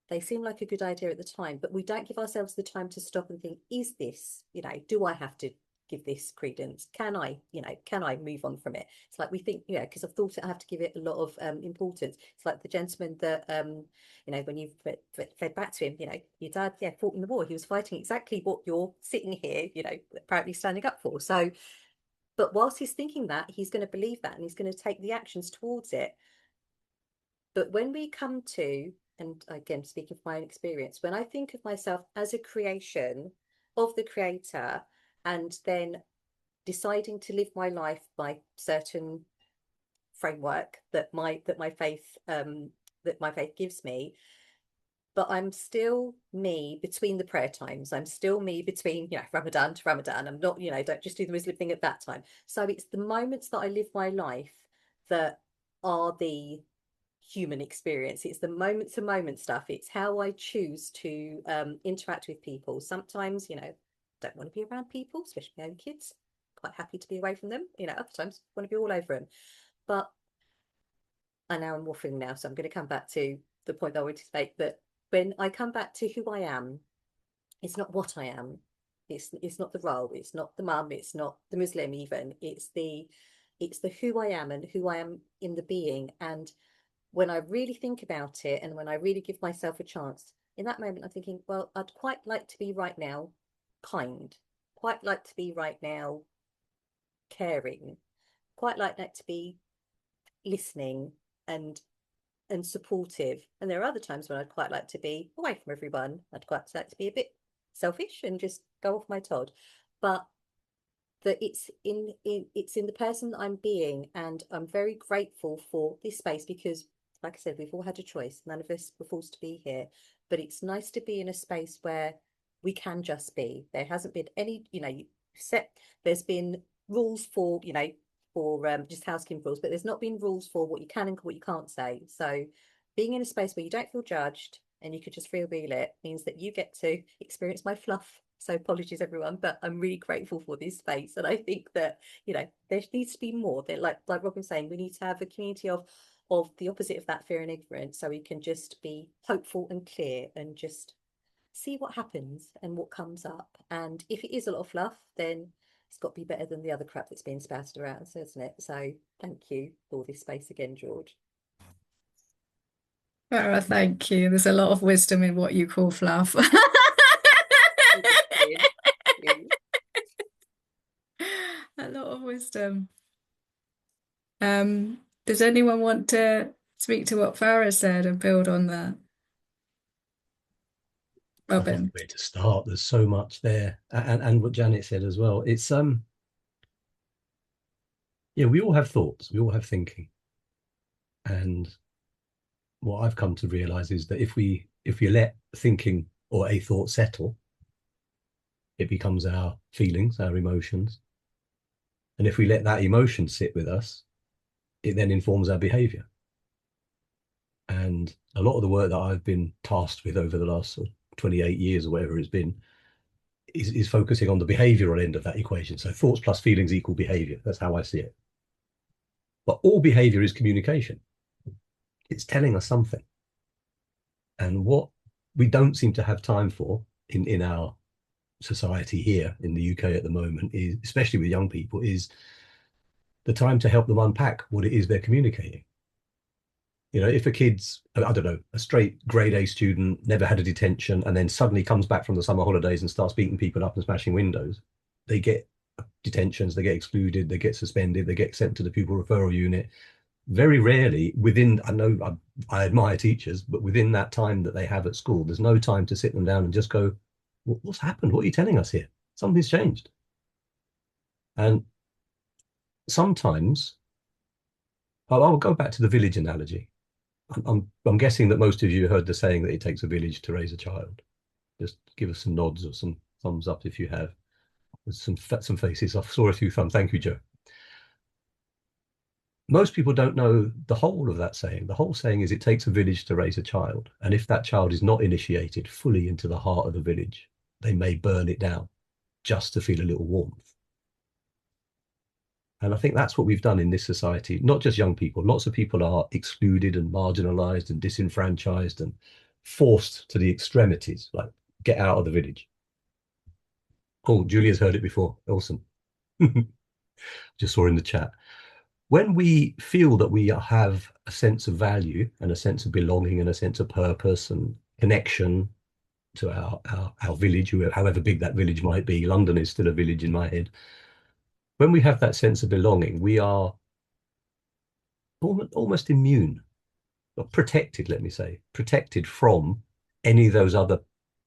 they seem like a good idea at the time, but we don't give ourselves the time to stop and think, is this, do I have to give this credence? Can I move on from it? It's like we think, because I've thought it, I have to give it a lot of importance. It's like the gentleman that, when you fed back to him, your dad, fought in the war. He was fighting exactly what you're sitting here, apparently standing up for. So, but whilst he's thinking that, he's going to believe that, and he's going to take the actions towards it. But when we come to, and again, speaking from my own experience, when I think of myself as a creation of the creator, and then deciding to live my life by certain framework that my faith gives me, but I'm still me between the prayer times. I'm still me between, Ramadan to Ramadan. I'm not, don't just do the Muslim thing at that time. So it's the moments that I live my life that are the human experience. It's the moment to moment stuff. It's how I choose to interact with people. Sometimes, don't want to be around people, especially my own kids. Quite happy to be away from them. Other times want to be all over them. But I know I'm waffling now, so I'm going to come back to the point that I wanted to make, that when I come back to who I am, it's not what I am. It's not the role. It's not the mum. It's not the Muslim even. It's the who I am, and who I am in the being. And when I really think about it, and when I really give myself a chance, in that moment, I'm thinking, well, I'd quite like to be right now kind, quite like to be right now caring, quite like that to be listening and supportive. And there are other times when I'd quite like to be away from everyone. I'd quite like to be a bit selfish and just go off my Todd. But that it's in the person that I'm being, and I'm very grateful for this space, because like I said, we've all had a choice. None of us were forced to be here, but it's nice to be in a space where we can just be. There hasn't been any, there's been rules for, for just housekeeping rules, but there's not been rules for what you can and what you can't say. So being in a space where you don't feel judged and you could just freewheel it means that you get to experience my fluff. So apologies everyone, but I'm really grateful for this space. And I think that, there needs to be more. That like Robin's saying, we need to have a community of of the opposite of that, fear and ignorance, so we can just be hopeful and clear and just see what happens and what comes up. And if it is a lot of fluff, then it's got to be better than the other crap that's being spouted around, isn't it? So thank you for this space again, George. Farah, thank you. There's a lot of wisdom in what you call fluff. A lot of wisdom. Does anyone want to speak to what Farah said and build on that? I don't know Robin. where to start. There's so much there, and what Janet said as well. It's yeah, we all have thoughts, we all have thinking, and what I've come to realize is that if we let thinking or a thought settle, it becomes our feelings, our emotions, and if we let that emotion sit with us, it then informs our behavior. And a lot of the work that I've been tasked with over the last sort of 28 years or whatever it's been is focusing on the behavioral end of that equation. So thoughts plus feelings equal behavior. That's how I see it. But all behavior is communication. It's telling us something. And what we don't seem to have time for in our society here in the UK at the moment is, especially with young people, is the time to help them unpack what it is they're communicating. You know, if a kid's, I don't know, a straight grade A student, never had a detention, and then suddenly comes back from the summer holidays and starts beating people up and smashing windows, they get detentions, they get excluded, they get suspended, they get sent to the pupil referral unit. Very rarely within, I know I admire teachers, but within that time that they have at school, there's no time to sit them down and just go, what's happened? What are you telling us here? Something's changed. And sometimes, I'll go back to the village analogy. I'm guessing that most of you heard the saying that it takes a village to raise a child. Just give us some nods or some thumbs up if you have. There's some faces. I saw a few thumbs. Thank you, Joe. Most people don't know the whole of that saying. The whole saying is it takes a village to raise a child. And if that child is not initiated fully into the heart of the village, they may burn it down just to feel a little warmth. And I think that's what we've done in this society. Not just young people, lots of people are excluded and marginalized and disenfranchised and forced to the extremities, like get out of the village. Oh, Julia's heard it before. Awesome. Just saw in the chat. When we feel that we have a sense of value and a sense of belonging and a sense of purpose and connection to our village, however big that village might be, London is still a village in my head. When we have that sense of belonging, we are almost immune, or protected, let me say, protected from any of those other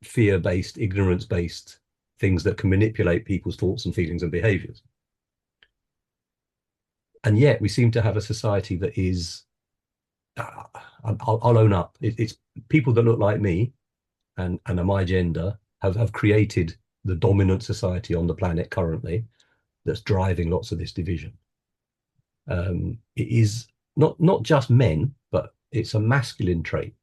fear-based, ignorance-based things that can manipulate people's thoughts and feelings and behaviors. And yet we seem to have a society that is, I'll own up, it's people that look like me and are my gender have created the dominant society on the planet currently that's driving lots of this division. It is not just men, but it's a masculine trait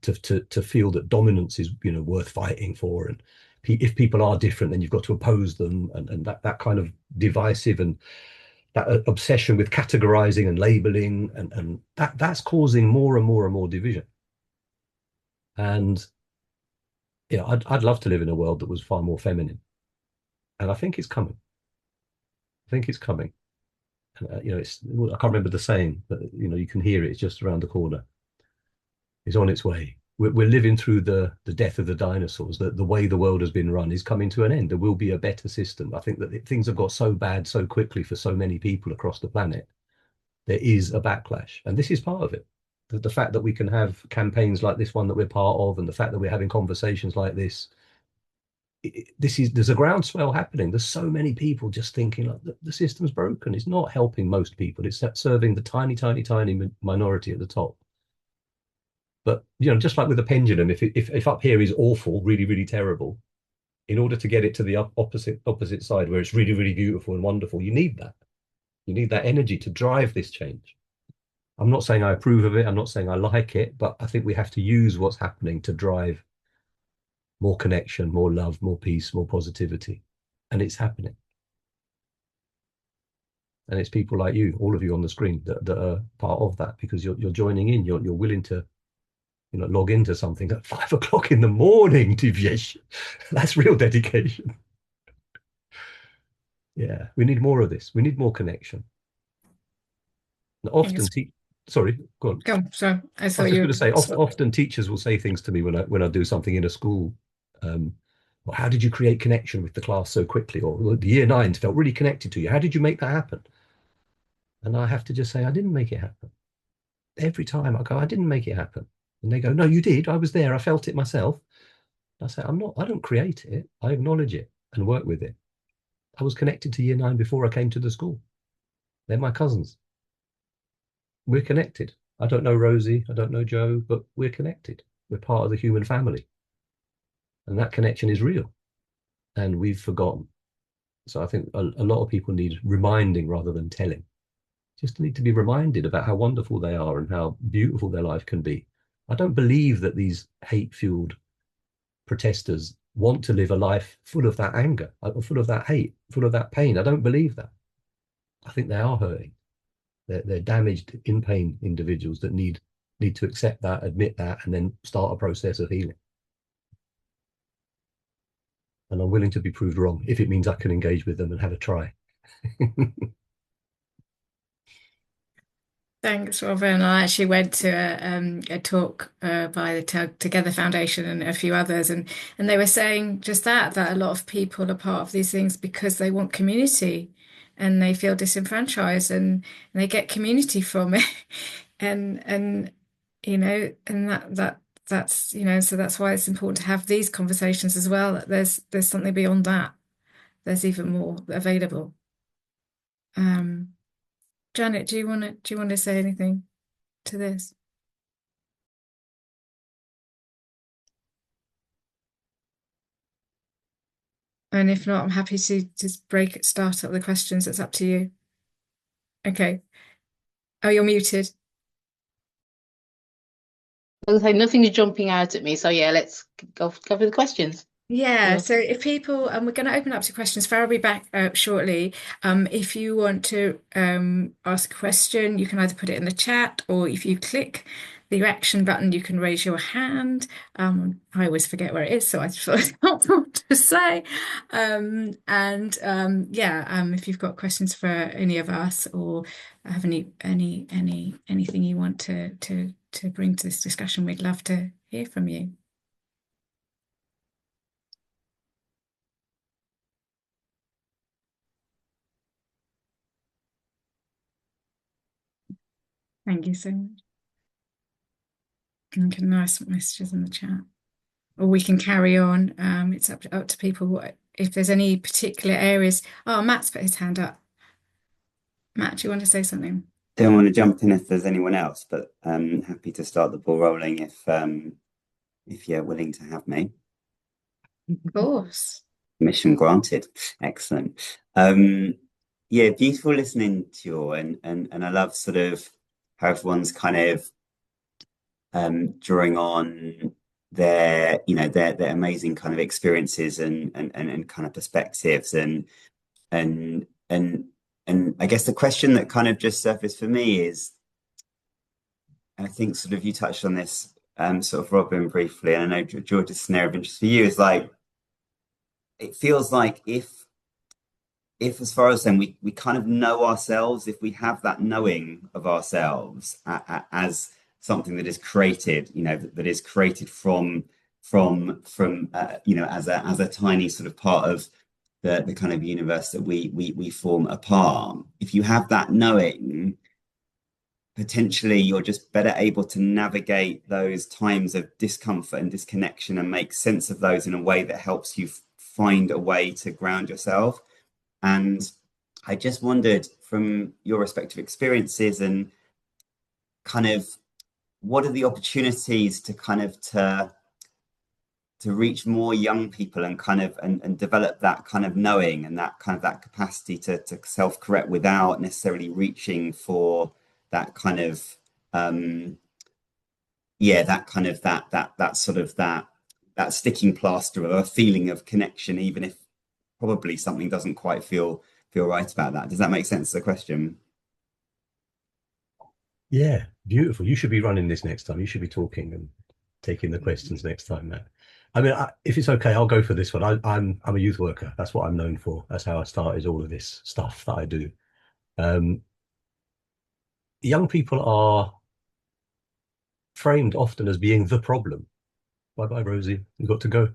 to feel that dominance is, you know, worth fighting for. And if people are different, then you've got to oppose them, and that kind of divisive and that obsession with categorizing and labeling, and that's causing more and more and more division. And you know, I'd love to live in a world that was far more feminine, and I think it's coming. I think it's coming. You know, I can't remember the saying, but you know, you can hear it. It's just around the corner. It's on its way. We're living through the death of the dinosaurs. The way the world has been run is coming to an end. There will be a better system. I think that things have got so bad so quickly for so many people across the planet. There is a backlash, and this is part of it. The fact that we can have campaigns like this one that we're part of, and the fact that we're having conversations like this, there's a groundswell happening. There's so many people just thinking like the system's broken. It's not helping most people. It's serving the tiny minority at the top. But you know, just like with a pendulum, if up here is awful, really terrible, in order to get it to the opposite side where it's really beautiful and wonderful, you need that. You need that energy to drive this change. I'm not saying I approve of it. I'm not saying I like it, but I think we have to use what's happening to drive more connection, more love, more peace, more positivity. And it's happening. And it's people like you, all of you on the screen, that are part of that, because you're joining in. You're willing to, log into something at 5 o'clock in the morning, Divyesh. That's real dedication. Yeah, we need more of this. We need more connection. And often, sorry, go on. Go on, sorry. I I was thought just you going were. to say, often teachers will say things to me when I do something in a school. Well, how did you create connection with the class so quickly? Or the year nines felt really connected to you. How did you make that happen? And I have to just say, I didn't make it happen. Every time I go, I didn't make it happen. And they go, no, you did. I was there. I felt it myself. I say, I don't create it. I acknowledge it and work with it. I was connected to year nine before I came to the school. They're my cousins. We're connected. I don't know Rosie. I don't know Joe, but we're connected. We're part of the human family. And that connection is real. And we've forgotten. So I think a lot of people need reminding rather than telling. Just need to be reminded about how wonderful they are and how beautiful their life can be. I don't believe that these hate-fueled protesters want to live a life full of that anger, full of that hate, full of that pain. I don't believe that. I think they are hurting. They're damaged, in pain individuals that need to accept that, admit that, and then start a process of healing. And I'm willing to be proved wrong if it means I can engage with them and have a try. Thanks, Robin. I actually went to a talk by the Together Foundation and a few others, and they were saying just that a lot of people are part of these things because they want community, and they feel disenfranchised, and they get community from it, and and that's so that's why it's important to have these conversations as well. That there's something beyond that. There's even more available. Janet, do you want to say anything to this? And if not, I'm happy to just start up the questions. It's up to you. Okay. Oh, you're muted. Okay, nothing's jumping out at me. So yeah, let's go cover the questions. Yeah, so if people, we're going to open up to questions. Farah will be back shortly. If you want to ask a question, you can either put it in the chat, or if you click the reaction button, you can raise your hand. I always forget where it is, so I thought it's helpful to say. If you've got questions for any of us, or have anything you want to bring to this discussion, we'd love to hear from you. Thank you so much. And can nice messages in the chat, or we can carry on. It's up to people if there's any particular areas. Oh, Matt's put his hand up. Matt, do you want to say something? Don't want to jump in if there's anyone else, but I'm happy to start the ball rolling if you're willing to have me. Of course. Mission granted. Excellent. Yeah, beautiful listening to you all, and I love sort of how everyone's kind of drawing on their amazing kind of experiences and kind of perspectives and I guess the question that kind of just surfaced for me is, and I think sort of you touched on this sort of Robin briefly, and I know George's scenario of interest for you is like, it feels like if as far as then we kind of know ourselves, if we have that knowing of ourselves as something that is created, that is created from as a tiny sort of part of the kind of universe that we form a part. If you have that knowing, potentially you're just better able to navigate those times of discomfort and disconnection and make sense of those in a way that helps you find a way to ground yourself. And I just wondered, from your respective experiences, and kind of what are the opportunities to kind of to reach more young people and kind of and develop that kind of knowing and that kind of that capacity to self-correct without necessarily reaching for that kind of that sticking plaster of a feeling of connection, even if probably something doesn't quite feel feel right about that. Does that make sense to the question? Yeah, beautiful. You should be running this next time. You should be talking and taking the questions next time, Matt. I mean, if it's okay, I'll go for this one. I'm a youth worker. That's what I'm known for. That's how I started all of this stuff that I do. Young people are framed often as being the problem. Bye bye, Rosie. You've got to go.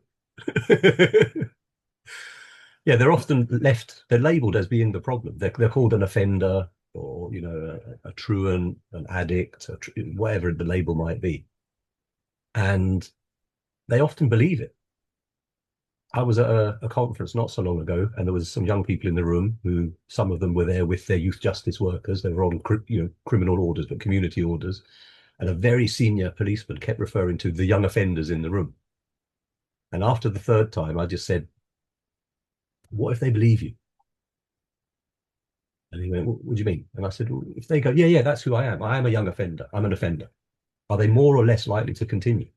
Yeah, they're often they're labeled as being the problem. They're called an offender, or, you know, a truant, an addict, whatever the label might be. And they often believe it. I was at a conference not so long ago, and there was some young people in the room who, some of them were there with their youth justice workers. They were on, criminal orders, but community orders. And a very senior policeman kept referring to the young offenders in the room. And after the third time, I just said, what if they believe you? And he went, what do you mean? And I said, well, if they go, yeah, that's who I am. I am a young offender. I'm an offender. Are they more or less likely to continue?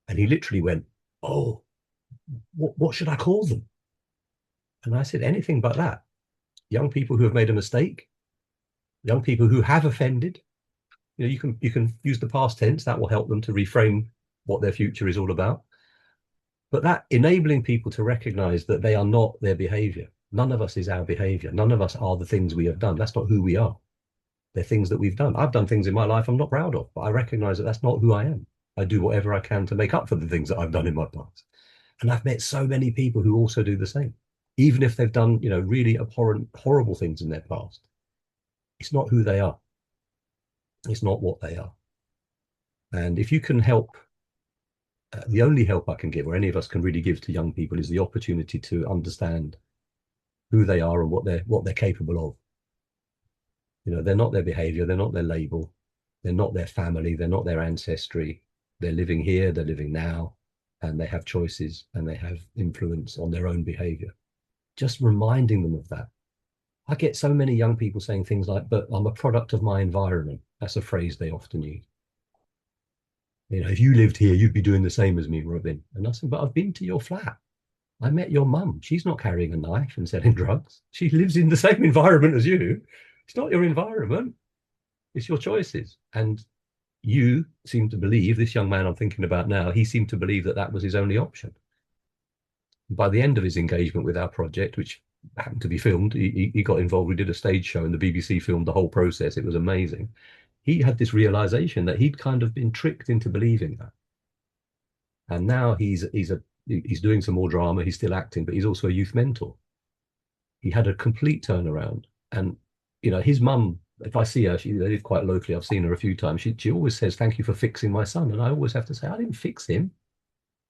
And he literally went, oh, what should I call them? And I said, anything but that. Young people who have made a mistake, young people who have offended. You know, you can use the past tense. That will help them to reframe what their future is all about. But that enabling people to recognize that they are not their behavior. None of us is our behavior. None of us are the things we have done. That's not who we are. They're things that we've done. I've done things in my life I'm not proud of, but I recognize that that's not who I am. I do whatever I can to make up for the things that I've done in my past. And I've met so many people who also do the same, even if they've done, you know, really abhorrent, horrible things in their past. It's not who they are. It's not what they are. And if you can help, the only help I can give, or any of us can really give to young people, is the opportunity to understand who they are and what they're capable of. You know, they're not their behavior, they're not their label, they're not their family, they're not their ancestry. They're living here, they're living now, and they have choices and they have influence on their own behavior. Just reminding them of that. I get so many young people saying things like, but I'm a product of my environment. That's a phrase they often use. You know, if you lived here, you'd be doing the same as me, Robin. And I said, but I've been to your flat. I met your mum. She's not carrying a knife and selling drugs. She lives in the same environment as you. It's not your environment. It's your choices. And you seem to believe, this young man I'm thinking about now, he seemed to believe that that was his only option. By the end of his engagement with our project, which happened to be filmed, he got involved. We did a stage show and the BBC filmed the whole process. It was amazing. He had this realization that he'd kind of been tricked into believing that. And now he's doing some more drama. He's still acting, but he's also a youth mentor. He had a complete turnaround. And, you know, his mum, if I see her, they live quite locally. I've seen her a few times. She always says, thank you for fixing my son. And I always have to say, I didn't fix him.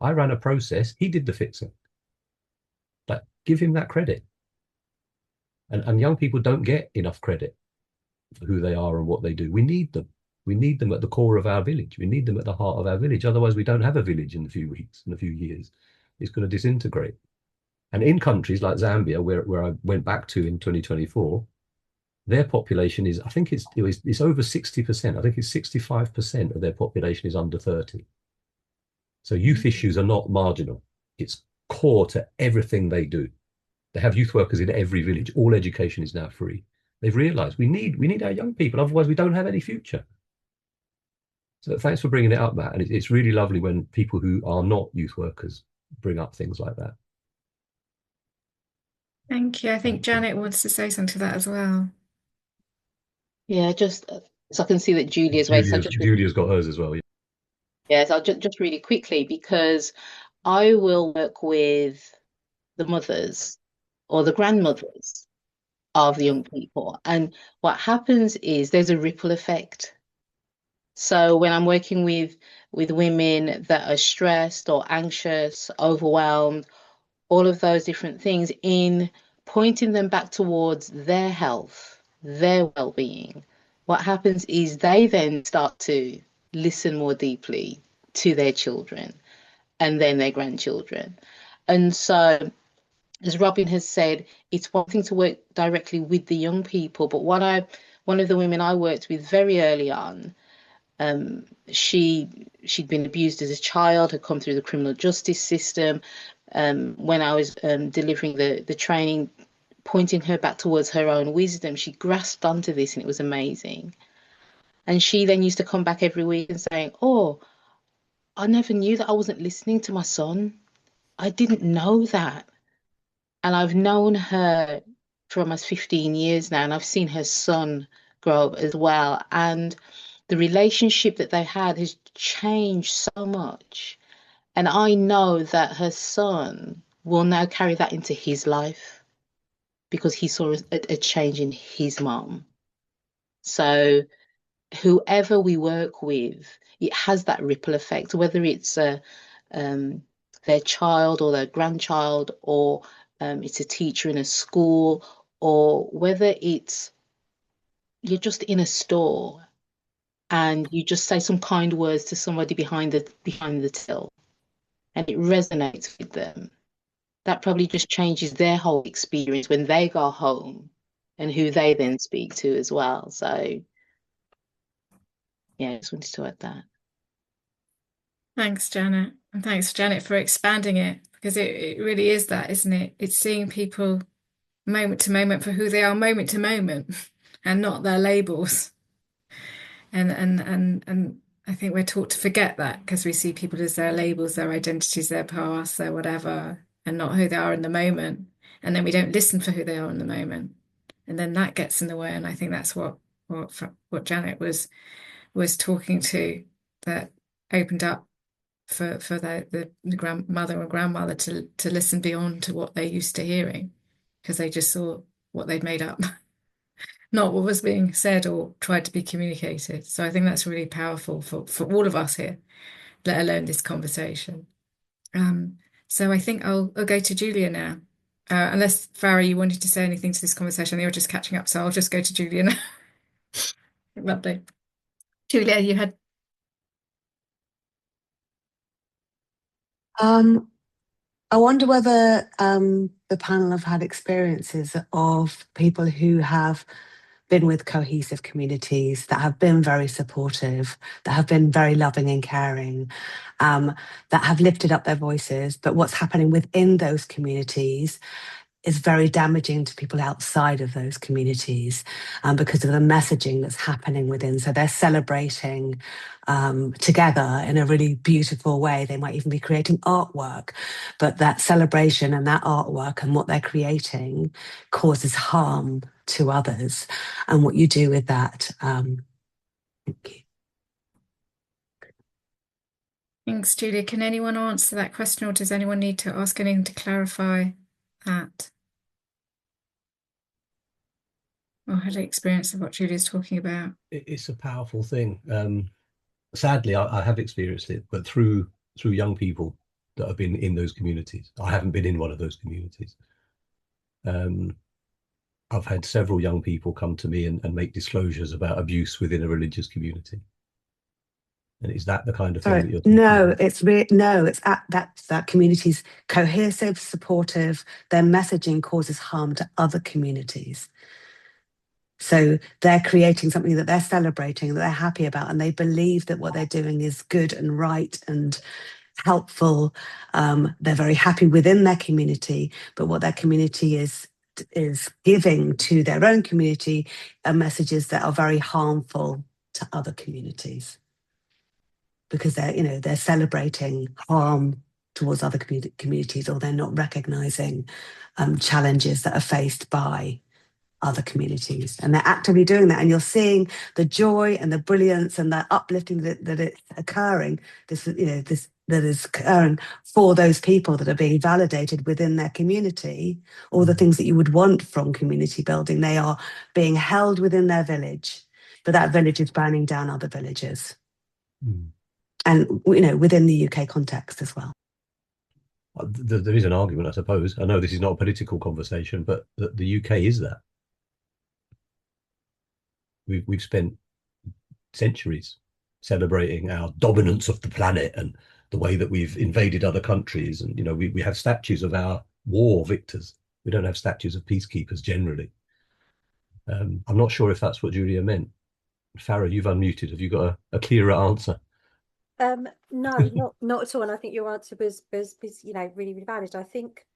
I ran a process. He did the fixing. But give him that credit. And young people don't get enough credit for who they are and what they do. We need them. We need them at the core of our village. We need them at the heart of our village. Otherwise, we don't have a village in a few weeks, in a few years. It's going to disintegrate. And in countries like Zambia, where I went back to in 2024, their population is, I think it's over 60%. I think it's 65% of their population is under 30. So youth issues are not marginal. It's core to everything they do. They have youth workers in every village. All education is now free. They've realized we need our young people. Otherwise, we don't have any future. So thanks for bringing it up, Matt. And it's really lovely when people who are not youth workers bring up things like that. Thank you. I think Janet wants to say something to that as well. Yeah, just so I can see that Julia's raised. Julia's got hers as well. Yes, I'll just really quickly, because I will work with the mothers or the grandmothers of the young people. And what happens is there's a ripple effect. So when I'm working with women that are stressed or anxious, overwhelmed, all of those different things, in pointing them back towards their health, their well-being, what happens is they then start to listen more deeply to their children and then their grandchildren. And so, as Robin has said, it's one thing to work directly with the young people, but one of the women I worked with very early on, she'd been abused as a child, had come through the criminal justice system. When I was delivering the training pointing her back towards her own wisdom. She grasped onto this and it was amazing. And she then used to come back every week and saying, oh, I never knew that I wasn't listening to my son. I didn't know that. And I've known her for almost 15 years now, and I've seen her son grow up as well. And the relationship that they had has changed so much. And I know that her son will now carry that into his life because he saw a change in his mom. So whoever we work with, it has that ripple effect, whether it's their child or their grandchild, or it's a teacher in a school, or whether it's you're just in a store and you just say some kind words to somebody behind the till and it resonates with them. That probably just changes their whole experience when they go home and who they then speak to as well. So yeah, I just wanted to add that. Thanks, Janet. And thanks, Janet, for expanding it, because it really is that, isn't it? It's seeing people moment to moment for who they are, moment to moment, and not their labels. And I think we're taught to forget that because we see people as their labels, their identities, their past, their whatever, and not who they are in the moment. And then we don't listen for who they are in the moment. And then that gets in the way. And I think that's what Janet was talking to, that opened up for the grandmother or grandmother to listen beyond to what they're used to hearing, because they just saw what they'd made up, not what was being said or tried to be communicated. So I think that's really powerful for all of us here, let alone this conversation. So I think I'll go to Julia now. Unless, Farah, you wanted to say anything to this conversation, you're just catching up, so I'll just go to Julia now. Lovely. Julia, you had... I wonder whether the panel have had experiences of people who have been with cohesive communities that have been very supportive, that have been very loving and caring, that have lifted up their voices, but what's happening within those communities is very damaging to people outside of those communities because of the messaging that's happening within. So they're celebrating together in a really beautiful way. They might even be creating artwork, but that celebration and that artwork and what they're creating causes harm to others. And what you do with that. Thank you. Thanks, Julia. Can anyone answer that question, or does anyone need to ask anything to clarify that? Or had an experience of what Julia's talking about? It's a powerful thing. Sadly, I have experienced it, but through young people that have been in those communities. I haven't been in one of those communities. I've had several young people come to me and make disclosures about abuse within a religious community. And is that the kind of thing that you're talking about? It's that community's cohesive, supportive. Their messaging causes harm to other communities. So they're creating something that they're celebrating, that they're happy about, and they believe that what they're doing is good and right and helpful. They're very happy within their community, but what their community is giving to their own community are messages that are very harmful to other communities, because they're celebrating harm towards other communities, or they're not recognizing challenges that are faced by other communities, and they're actively doing that. And you're seeing the joy and the brilliance and the uplifting that it's occurring. That is occurring for those people that are being validated within their community. All the things that you would want from community building, they are being held within their village, but that village is burning down other villages. And within the UK context as well. There is an argument, I suppose. I know this is not a political conversation, but the UK is that. We've spent centuries celebrating our dominance of the planet and the way that we've invaded other countries. And, we have statues of our war victors. We don't have statues of peacekeepers generally. I'm not sure if that's what Julia meant. Farah, you've unmuted. Have you got a clearer answer? No, not at all. And I think your answer was really, really valid. I think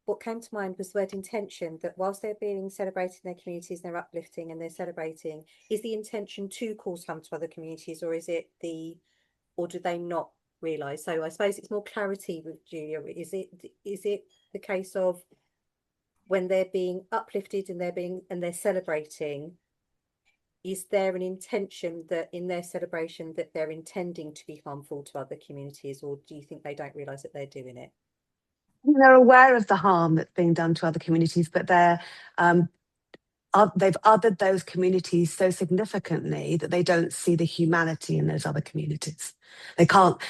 what came to mind was the word intention, that whilst they're being celebrated in their communities, they're uplifting and they're celebrating, is the intention to cause harm to other communities, or is it or do they not realise? So I suppose it's more clarity with Julia. Is it the case of when they're being uplifted and they're celebrating, is there an intention that in their celebration that they're intending to be harmful to other communities, or do you think they don't realise that they're doing it? They're aware of the harm that's being done to other communities, but they've othered those communities so significantly that they don't see the humanity in those other communities. They can't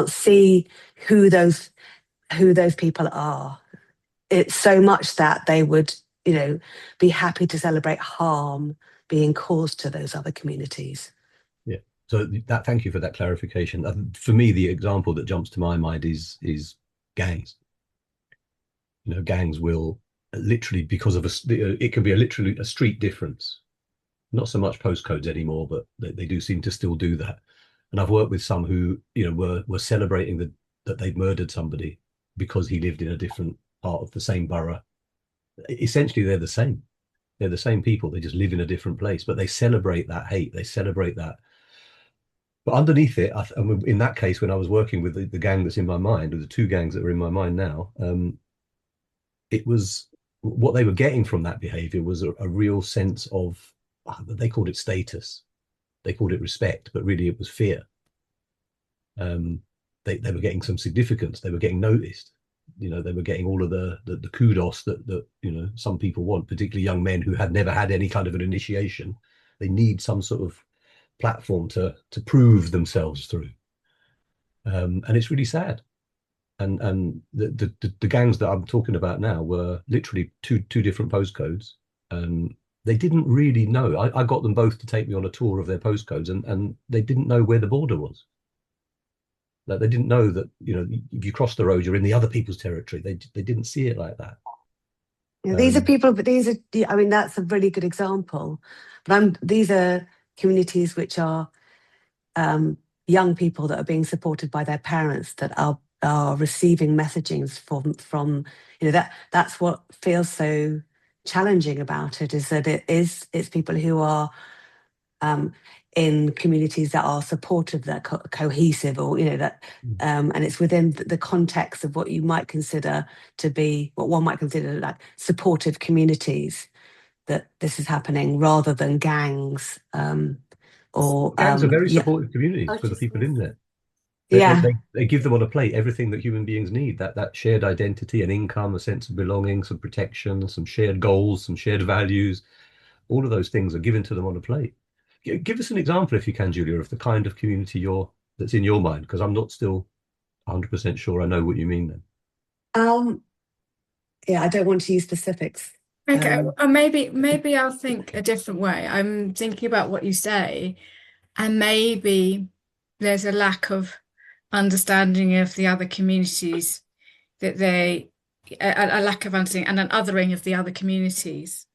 see who those people are. It's so much that they would, be happy to celebrate harm being caused to those other communities. Yeah. So thank you for that clarification. For me, the example that jumps to my mind is gangs. Gangs will literally, because of it can be literally a street difference. Not so much postcodes anymore, but they do seem to still do that. And I've worked with some who, were celebrating that they'd murdered somebody because he lived in a different part of the same borough. Essentially, they're the same. They're the same people. They just live in a different place, but they celebrate that hate. They celebrate that. But underneath it, in that case, when I was working with the gang that's in my mind, or the two gangs that are in my mind now, it was what they were getting from that behavior was a real sense of, they called it status, they called it respect, but really it was fear. They were getting some significance. They were getting noticed. They were getting all of the kudos that some people want, particularly young men who had never had any kind of an initiation. They need some sort of platform to prove themselves through, and it's really sad. And the gangs that I'm talking about now were literally two different postcodes. They didn't really know. I got them both to take me on a tour of their postcodes, and they didn't know where the border was. Like, they didn't know that, if you cross the road, you're in the other people's territory. They didn't see it like that. These are people, but that's a really good example. But these are communities which are young people that are being supported by their parents, that are receiving messagings from that's what feels so challenging about it, is that it's people who are in communities that are supportive, that cohesive, or and it's within the context of what one might consider like supportive communities that this is happening, rather than gangs. Gangs are very supportive communities for the people in there. They give them on a plate everything that human beings need, that shared identity, an income, a sense of belonging, some protection, some shared goals, some shared values. All of those things are given to them on a plate. Give us an example, if you can, Julia, of the kind of community that's in your mind, because I'm not still 100% sure I know what you mean then. I don't want to use specifics. Okay, maybe I'll think a different way. I'm thinking about what you say, and maybe there's a lack of understanding of the other communities, that a lack of understanding and an othering of the other communities.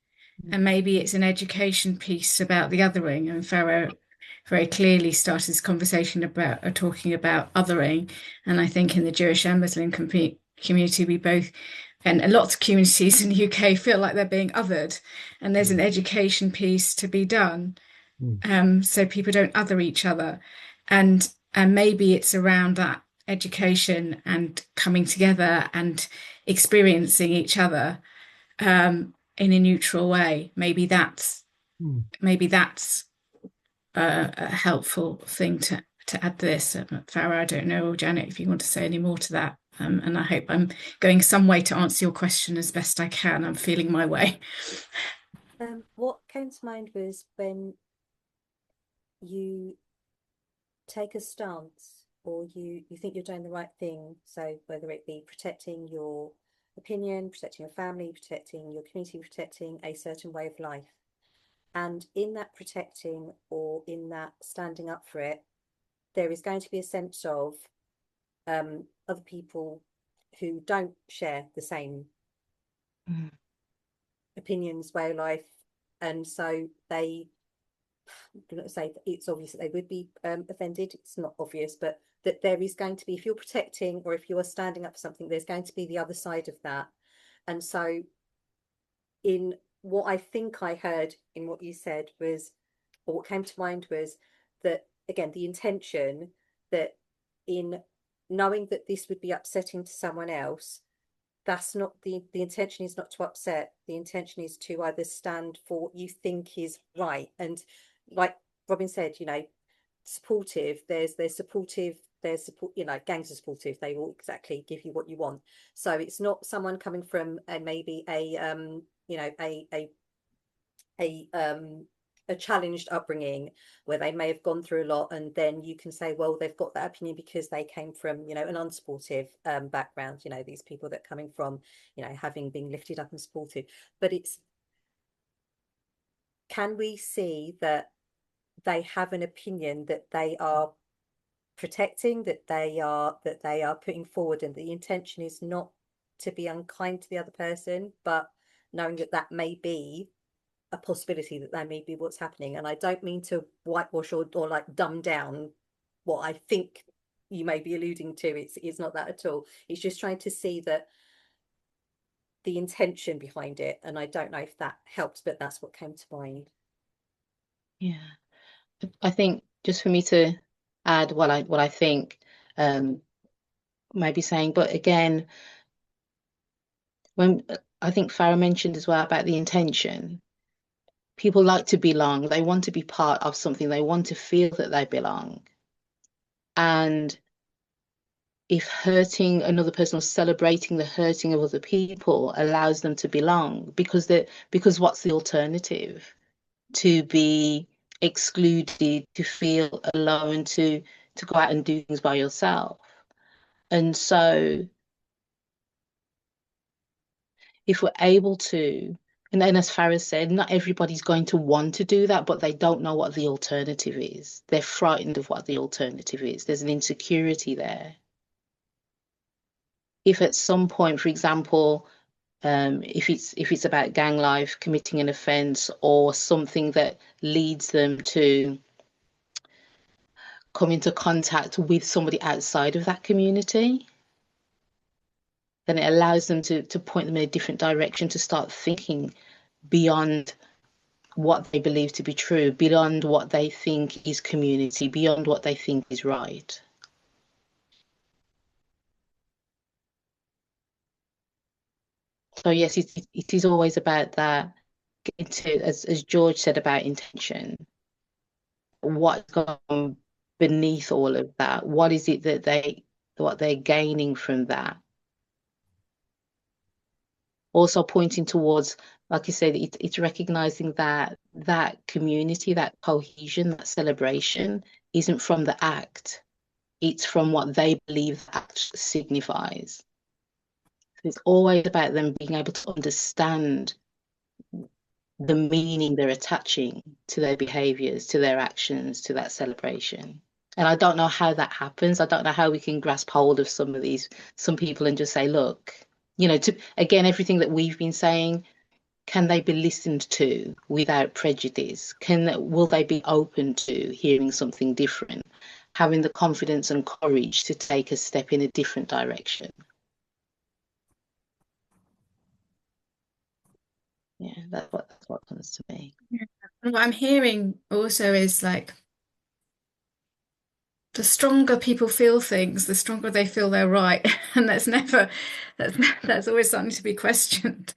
And maybe it's an education piece about the othering. And Farah very clearly started this conversation about talking about othering. And I think in the Jewish and Muslim community, we both, and lots of communities in the UK, feel like they're being othered. And there's an education piece to be done, so people don't other each other. And maybe it's around that education and coming together and experiencing each other in a neutral way. Maybe that's a helpful thing to add to this. Farah, I don't know, or Janet, if you want to say any more to that. And I hope I'm going some way to answer your question as best I can. I'm feeling my way. What came to mind was when you take a stance, or you think you're doing the right thing, so whether it be protecting your opinion, protecting your family, protecting your community, protecting a certain way of life, and in that protecting, or in that standing up for it, there is going to be a sense of other people who don't share the same opinions, way of life, and so they, I'm not say it's obvious that they would be offended. It's not obvious, but that there is going to be, if you're protecting or if you are standing up for something, there's going to be the other side of that. And so in what I think I heard in what you said was, or what came to mind was that, again, the intention that in knowing that this would be upsetting to someone else, that's not the intention is not to upset. The intention is to either stand for what you think is right. And like Robin said, you know, supportive, there's supportive, there's support, you know, gangs are supportive, they will exactly give you what you want. So it's not someone coming from maybe a you know, a challenged upbringing where they may have gone through a lot, and then you can say, well, they've got that opinion because they came from, you know, an unsupportive background, you know, these people that coming from, you know, having been lifted up and supported. But it's, can we see that they have an opinion that they are protecting, that they are putting forward, and the intention is not to be unkind to the other person, but knowing that that may be a possibility, that that may be what's happening. And I don't mean to whitewash or like dumb down what I think you may be alluding to. It's not that at all. It's just trying to see that the intention behind it. And I don't know if that helps, but that's what came to mind. Yeah, I think just for me to add what I think, maybe saying, but again, when I think Farah mentioned as well about the intention, people like to belong. They want to be part of something. They want to feel that they belong. And if hurting another person or celebrating the hurting of other people allows them to belong, because what's the alternative? To be excluded, to feel alone, to go out and do things by yourself. And so if we're able to, and then as Farah said, not everybody's going to want to do that, but they don't know what the alternative is. They're frightened of what the alternative is. There's an insecurity there. If at some point, for example, if it's about gang life, committing an offence, or something that leads them to come into contact with somebody outside of that community, then it allows them to point them in a different direction, to start thinking beyond what they believe to be true, beyond what they think is community, beyond what they think is right. So yes, it is always about that, getting to, as George said, about intention. What's gone beneath all of that? What is it that what they're gaining from that? Also pointing towards, like you said, it's recognizing that community, that cohesion, that celebration isn't from the act. It's from what they believe the act signifies. It's always about them being able to understand the meaning they're attaching to their behaviors, to their actions, to that celebration. And I don't know how that happens. I don't know how we can grasp hold of some people and just say, look, you know, again, everything that we've been saying, can they be listened to without prejudice? Will they be open to hearing something different, having the confidence and courage to take a step in a different direction? Yeah, that's what comes to me. Yeah. And what I'm hearing also is like, the stronger people feel things, the stronger they feel they're right. And that's always something to be questioned.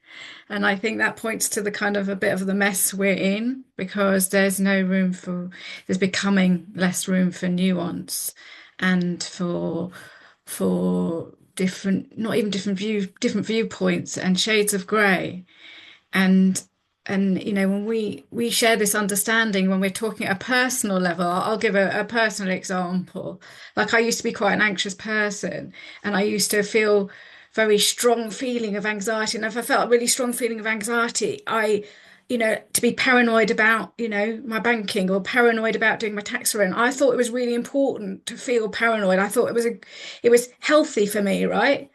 And I think that points to the kind of a bit of the mess we're in, because there's becoming less room for nuance and for different, not even different viewpoints and shades of grey. And you know, when we share this understanding, when we're talking at a personal level, I'll give a personal example. Like, I used to be quite an anxious person, and I used to feel very strong feeling of anxiety. And if I felt a really strong feeling of anxiety, you know, to be paranoid about, you know, my banking, or paranoid about doing my tax return. I thought it was really important to feel paranoid. I thought it was healthy for me, right?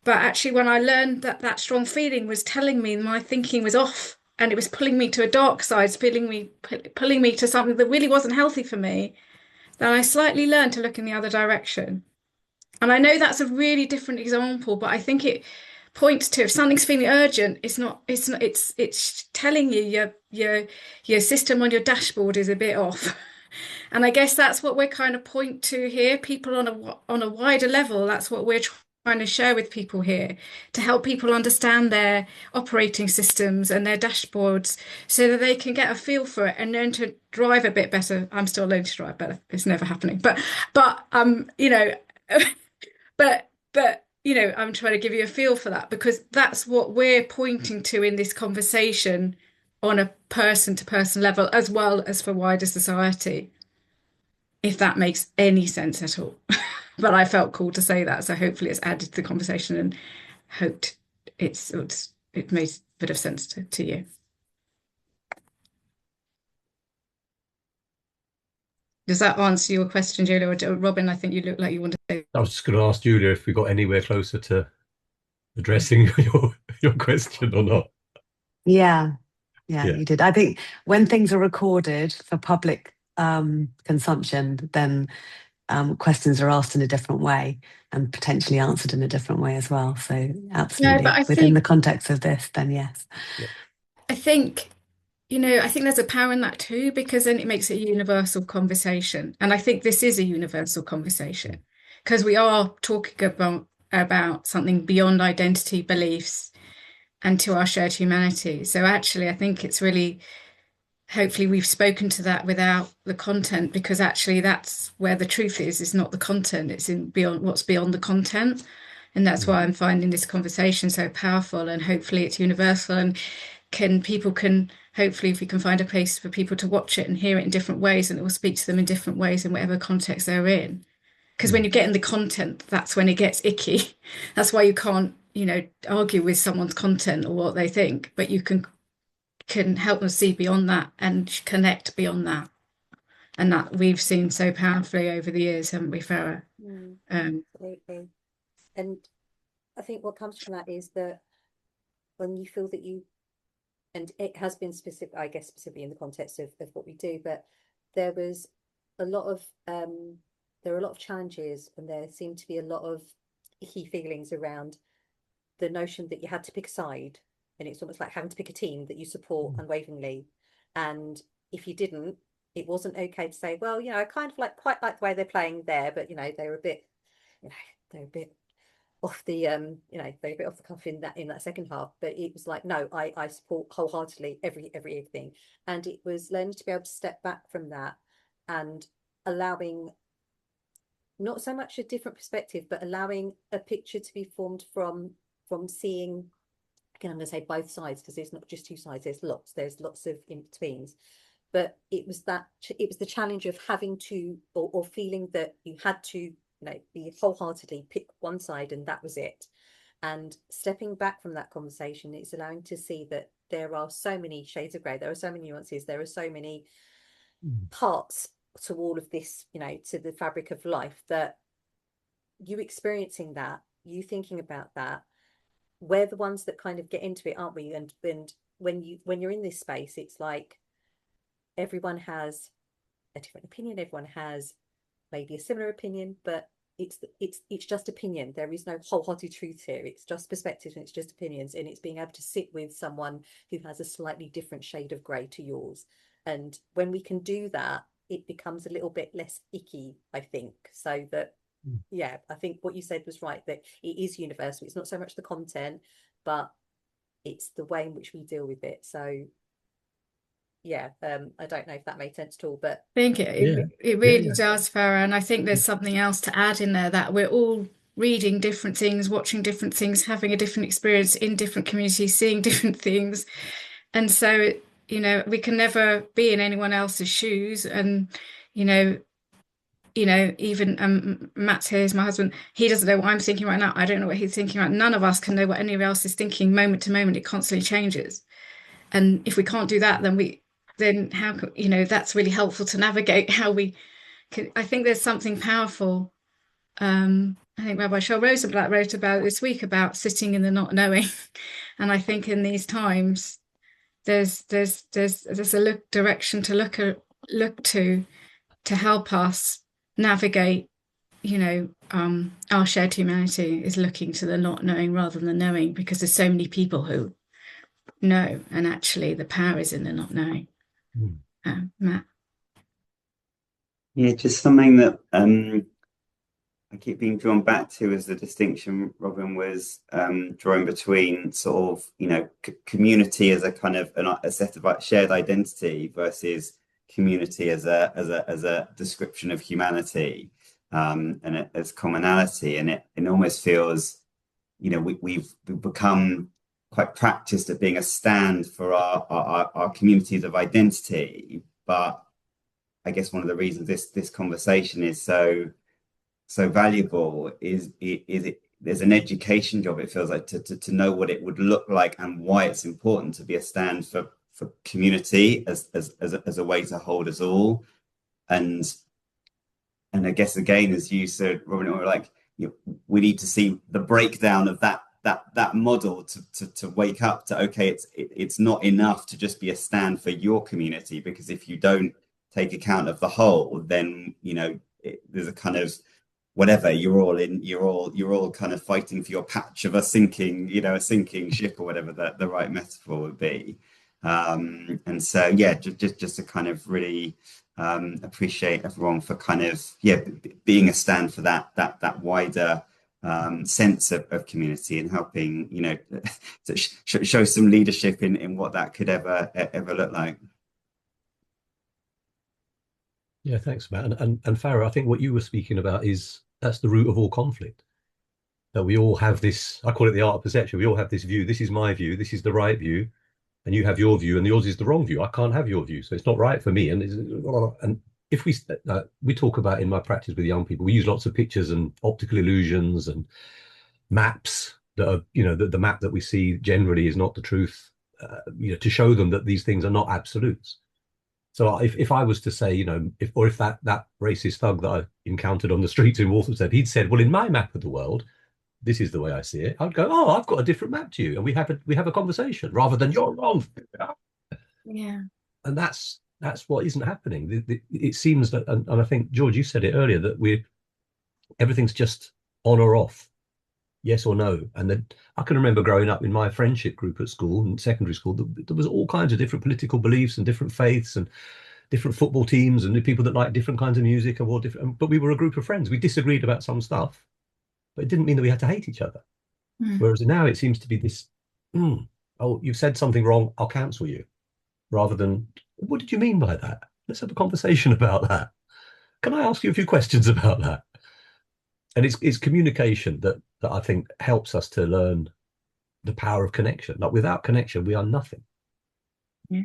But actually, when I learned that that strong feeling was telling me my thinking was off, and it was pulling me to a dark side, pulling me to something that really wasn't healthy for me, then I slightly learned to look in the other direction. And I know that's a really different example, but I think points to if something's feeling urgent, it's telling you your system on your dashboard is a bit off. And I guess that's what we're kind of point to here. People on a wider level, that's what we're trying to share with people here, to help people understand their operating systems and their dashboards so that they can get a feel for it and learn to drive a bit better. I'm still learning to drive better. It's never happening. But you know, but you know, I'm trying to give you a feel for that, because that's what we're pointing to in this conversation on a person to person level, as well as for wider society, if that makes any sense at all. But I felt called to say that, so hopefully it's added to the conversation, and hoped it made a bit of sense to you. Does that answer your question, Julia? Or Robin, I think you look like you want to say. I was just going to ask Julia if we got anywhere closer to addressing your question or not. Yeah, you did. I think when things are recorded for public consumption, then questions are asked in a different way and potentially answered in a different way as well. So absolutely, but within the context of this, then yes. I think, you know, I think there's a power in that too, because then it makes it a universal conversation. And I think this is a universal conversation, because we are talking about something beyond identity, beliefs, and to our shared humanity. So actually, I think it's really, hopefully we've spoken to that without the content, because actually that's where the truth is not the content, it's in beyond what's beyond the content. And that's why I'm finding this conversation so powerful, and hopefully it's universal, and people can hopefully, if we can find a place for people to watch it and hear it in different ways, and it will speak to them in different ways in whatever context they're in. Because when you get in the content, that's when it gets icky. That's why you can't, you know, argue with someone's content or what they think, but you can help them see beyond that and connect beyond that. And that we've seen so powerfully over the years, haven't we, Farah? Absolutely. And I think what comes from that is that when you feel that you, and it has been specific, I guess, specifically in the context of what we do, but there was a lot of, there were a lot of challenges, and there seemed to be a lot of icky feelings around the notion that you had to pick a side, and it's almost like having to pick a team that you support unwaveringly. And if you didn't, it wasn't okay to say, well, you know, I kind of quite like the way they're playing there, but you know, they're a bit, you know, they're a bit off the you know, they're a bit off the cuff in that second half. But it was like, no, I support wholeheartedly everything. And it was learning to be able to step back from that and allowing not so much a different perspective, but allowing a picture to be formed from seeing, again, I'm going to say both sides, because there's not just two sides, there's lots of in-betweens. But it was the challenge of having to, or feeling that you had to, you know, be wholeheartedly pick one side and that was it. And stepping back from that conversation, it's allowing to see that there are so many shades of grey, there are so many nuances, there are so many parts to all of this, you know, to the fabric of life, that you experiencing that, you thinking about that, we're the ones that kind of get into it, aren't we? And when you're in this space, it's like everyone has a different opinion, everyone has maybe a similar opinion, but it's just opinion. There is no wholehearted truth here. It's just perspective, and it's just opinions, and it's being able to sit with someone who has a slightly different shade of grey to yours. And when we can do that, it becomes a little bit less icky, I think. So that, yeah, I think what you said was right, that it is universal. It's not so much the content, but it's the way in which we deal with it. So yeah, I don't know if that made sense at all, but I think it really does, Farah. And I think there's something else to add in there, that we're all reading different things, watching different things, having a different experience in different communities, seeing different things. And so, you know, we can never be in anyone else's shoes. And, you know, even Matt here is my husband. He doesn't know what I'm thinking right now. I don't know what he's thinking right. None of us can know what anyone else is thinking moment to moment. It constantly changes. And if we can't do that, then how, you know, that's really helpful to navigate how we can. I think there's something powerful. I think Rabbi Shel Rosenblatt wrote about this week about sitting in the not knowing. And I think in these times, there's a direction to look to help us navigate our shared humanity is looking to the not knowing rather than the knowing, because there's so many people who know, and actually the power is in the not knowing. Matt? Yeah, just something that I keep being drawn back to as the distinction Robin was drawing between sort of, community as a kind of a set of shared identity versus community as a description of humanity, and as commonality. And it almost feels, we've become quite practiced at being a stand for our communities of identity. But I guess one of the reasons this conversation is so valuable is there's an education job, it feels like, to know what it would look like and why it's important to be a stand for community as a way to hold us all. And I guess, again, as you said, Robin, we're like, we need to see the breakdown of that model to wake up to, okay, it's not enough to just be a stand for your community, because if you don't take account of the whole, then there's a kind of whatever, you're all kind of fighting for your patch of a sinking ship, or whatever the right metaphor would be. And so, yeah, just to kind of really appreciate everyone for kind of being a stand for that wider sense of community, and helping to show some leadership in what that could ever look like. Yeah, thanks, Matt. And Farah, I think what you were speaking about that's the root of all conflict. That we all have this, I call it the art of perception. We all have this view. This is my view. This is the right view, and you have your view, and yours is the wrong view. I can't have your view, so it's not right for me. And if we talk about, in my practice with young people, we use lots of pictures and optical illusions and maps that are, the map that we see generally is not the truth, to show them that these things are not absolutes. So if I was to say, if that racist thug that I encountered on the streets in Walthamstow, he'd said, well, in my map of the world, this is the way I see it, I'd go, oh, I've got a different map to you, and we have a conversation, rather than you're wrong. Yeah. And that's what isn't happening. It seems that, and I think, George, you said it earlier, that everything's just on or off, yes or no. And then I can remember growing up in my friendship group at school and secondary school, there was all kinds of different political beliefs and different faiths and different football teams and people that liked different kinds of music and all different. But we were a group of friends. We disagreed about some stuff, but it didn't mean that we had to hate each other. Whereas now it seems to be this, oh, you've said something wrong, I'll cancel you, rather than, what did you mean by that? Let's have a conversation about that. Can I ask you a few questions about that? And it's communication that I think helps us to learn the power of connection. Like, without connection, we are nothing. Yeah.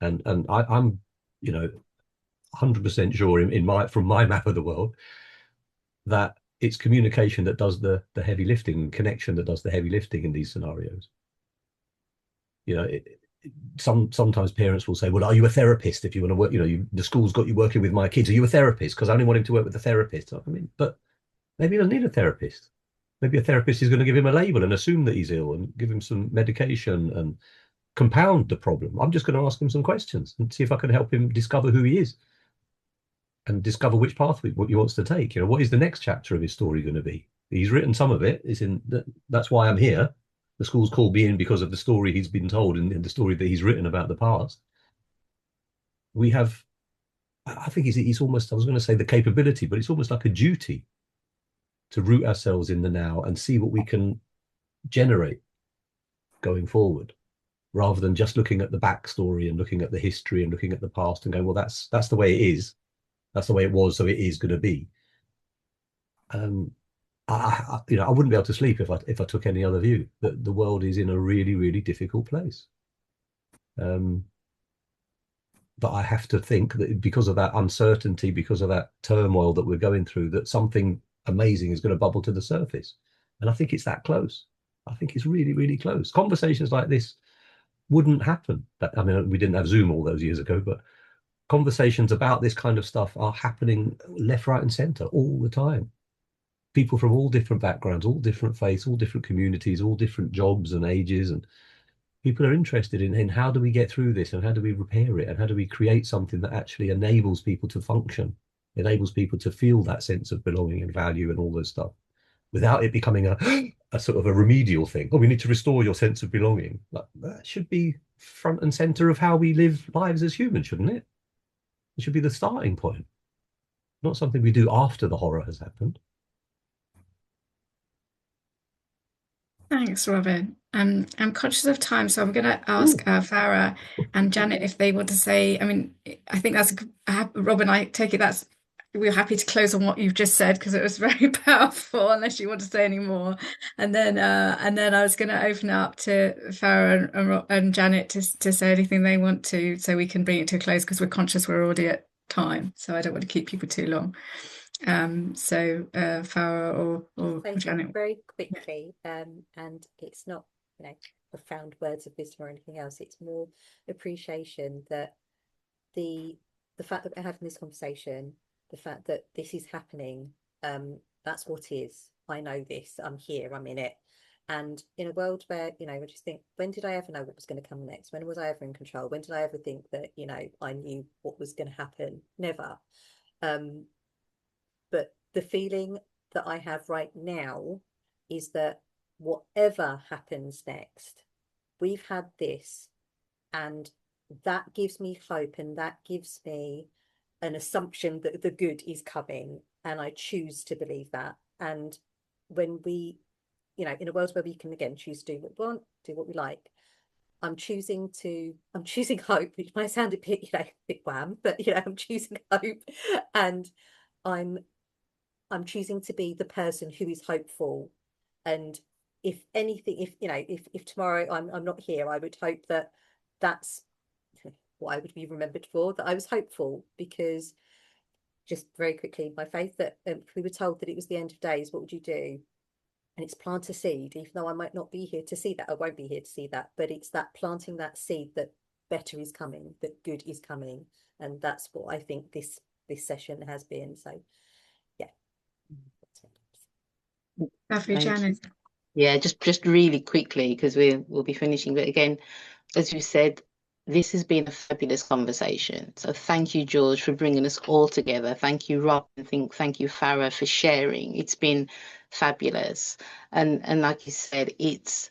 And I'm 100% sure from my map of the world that it's communication that does the heavy lifting, and connection that does the heavy lifting in these scenarios. Sometimes parents will say, well, are you a therapist if you want to work? The school's got you working with my kids. Are you a therapist? Because I only want him to work with a therapist. I mean, but maybe he doesn't need a therapist. Maybe a therapist is going to give him a label and assume that he's ill and give him some medication and compound the problem. I'm just going to ask him some questions and see if I can help him discover who he is and discover which path what he wants to take. What is the next chapter of his story going to be? He's written some of it. That's why I'm here. The school's called me in because of the story he's been told and the story that he's written about the past. We have, I think he's almost, I was going to say the capability, but it's almost like a duty to root ourselves in the now and see what we can generate going forward, rather than just looking at the backstory and looking at the history and looking at the past and going, well, that's the way it is. That's the way it was, so it is going to be. I wouldn't be able to sleep if I took any other view. That the world is in a really, really difficult place. But I have to think that because of that uncertainty, because of that turmoil that we're going through, that something amazing is going to bubble to the surface. And I think it's that close. I think it's really, really close. Conversations like this wouldn't happen. We didn't have Zoom all those years ago, but conversations about this kind of stuff are happening left, right, and center all the time. People from all different backgrounds, all different faiths, all different communities, all different jobs and ages, and people are interested in how do we get through this, and how do we repair it, and how do we create something that actually enables people to function enables people to feel that sense of belonging and value and all those stuff, without it becoming a sort of a remedial thing. Oh, we need to restore your sense of belonging. Like, that should be front and center of how we live lives as humans, shouldn't it? It should be the starting point, not something we do after the horror has happened. Thanks, Robin. I'm conscious of time, so I'm going to ask Farah and Janet if they want to say. I mean, I think that's Robin. I take it that's we're happy to close on what you've just said because it was very powerful. Unless you want to say any more, and then I was going to open up to Farah and Janet to say anything they want to, so we can bring it to a close because we're conscious we're already at time, so I don't want to keep people too long. Farah or Janet. Very quickly, and it's not, profound words of wisdom or anything else. It's more appreciation that the fact that we're having this conversation, the fact that this is happening, that's what is. I know this. I'm here. I'm in it. And in a world where, I just think, when did I ever know what was going to come next? When was I ever in control? When did I ever think that, I knew what was going to happen? Never. But the feeling that I have right now is that whatever happens next, we've had this, and that gives me hope, and that gives me an assumption that the good is coming, and I choose to believe that. And when we, in a world where we can again choose to do what we want, do what we like, I'm choosing hope, which might sound a bit, bit wham, but I'm choosing hope, and I'm choosing to be the person who is hopeful. And if anything, if tomorrow I'm not here, I would hope that that's what I would be remembered for, that I was hopeful. Because, just very quickly, my faith that if we were told that it was the end of days, what would you do? And it's plant a seed, even though I might not be here to see that, I won't be here to see that, but it's that planting that seed that better is coming, that good is coming. And that's what I think this session has been. So Lovely, Janet. Yeah, just really quickly, because we'll be finishing. But again, as you said, this has been a fabulous conversation. So thank you, George, for bringing us all together. Thank you, Rob, and thank you, Farah, for sharing. It's been fabulous. And like you said, it's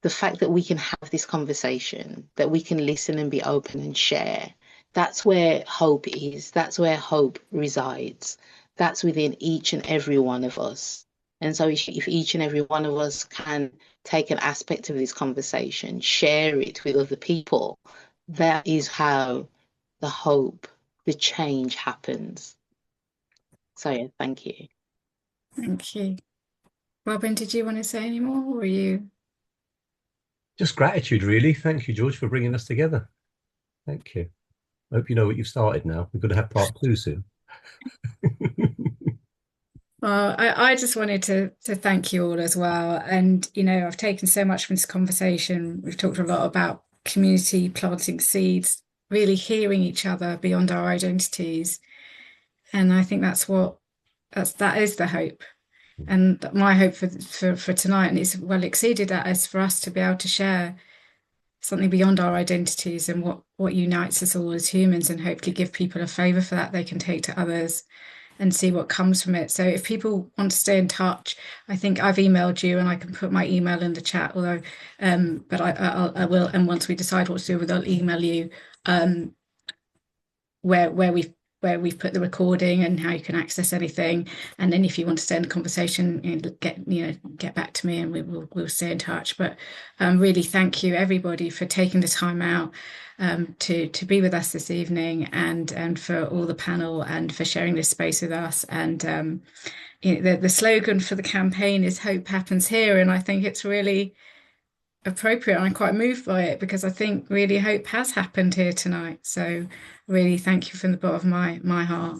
the fact that we can have this conversation, that we can listen and be open and share. That's where hope is. That's where hope resides. That's within each and every one of us. And so if each and every one of us can take an aspect of this conversation, share it with other people, that is how the hope, the change happens. So yeah, thank you. Thank you. Robin, did you want to say any more, or were you? Just gratitude, really. Thank you, George, for bringing us together. Thank you. I hope you know what you've started now. We're going to have part 2 soon. Well, I just wanted to thank you all as well. And, I've taken so much from this conversation. We've talked a lot about community, planting seeds, really hearing each other beyond our identities. And I think that is the hope. And my hope for tonight, and it's well exceeded that, is for us to be able to share something beyond our identities and what unites us all as humans, and hopefully give people a favour for that they can take to others and see what comes from it. So if people want to stay in touch, I think I've emailed you, and I can put my email in the chat, although but I will, and once we decide what to do with it, I'll email you where we've put the recording and how you can access anything. And then if you want to stay in the conversation, get back to me, and we'll stay in touch. But really thank you everybody for taking the time out to be with us this evening, and for all the panel, and for sharing this space with us. And the slogan for the campaign is "Hope Happens Here," and I think it's really appropriate. I'm quite moved by it, because I think really hope has happened here tonight. So really thank you from the bottom of my heart.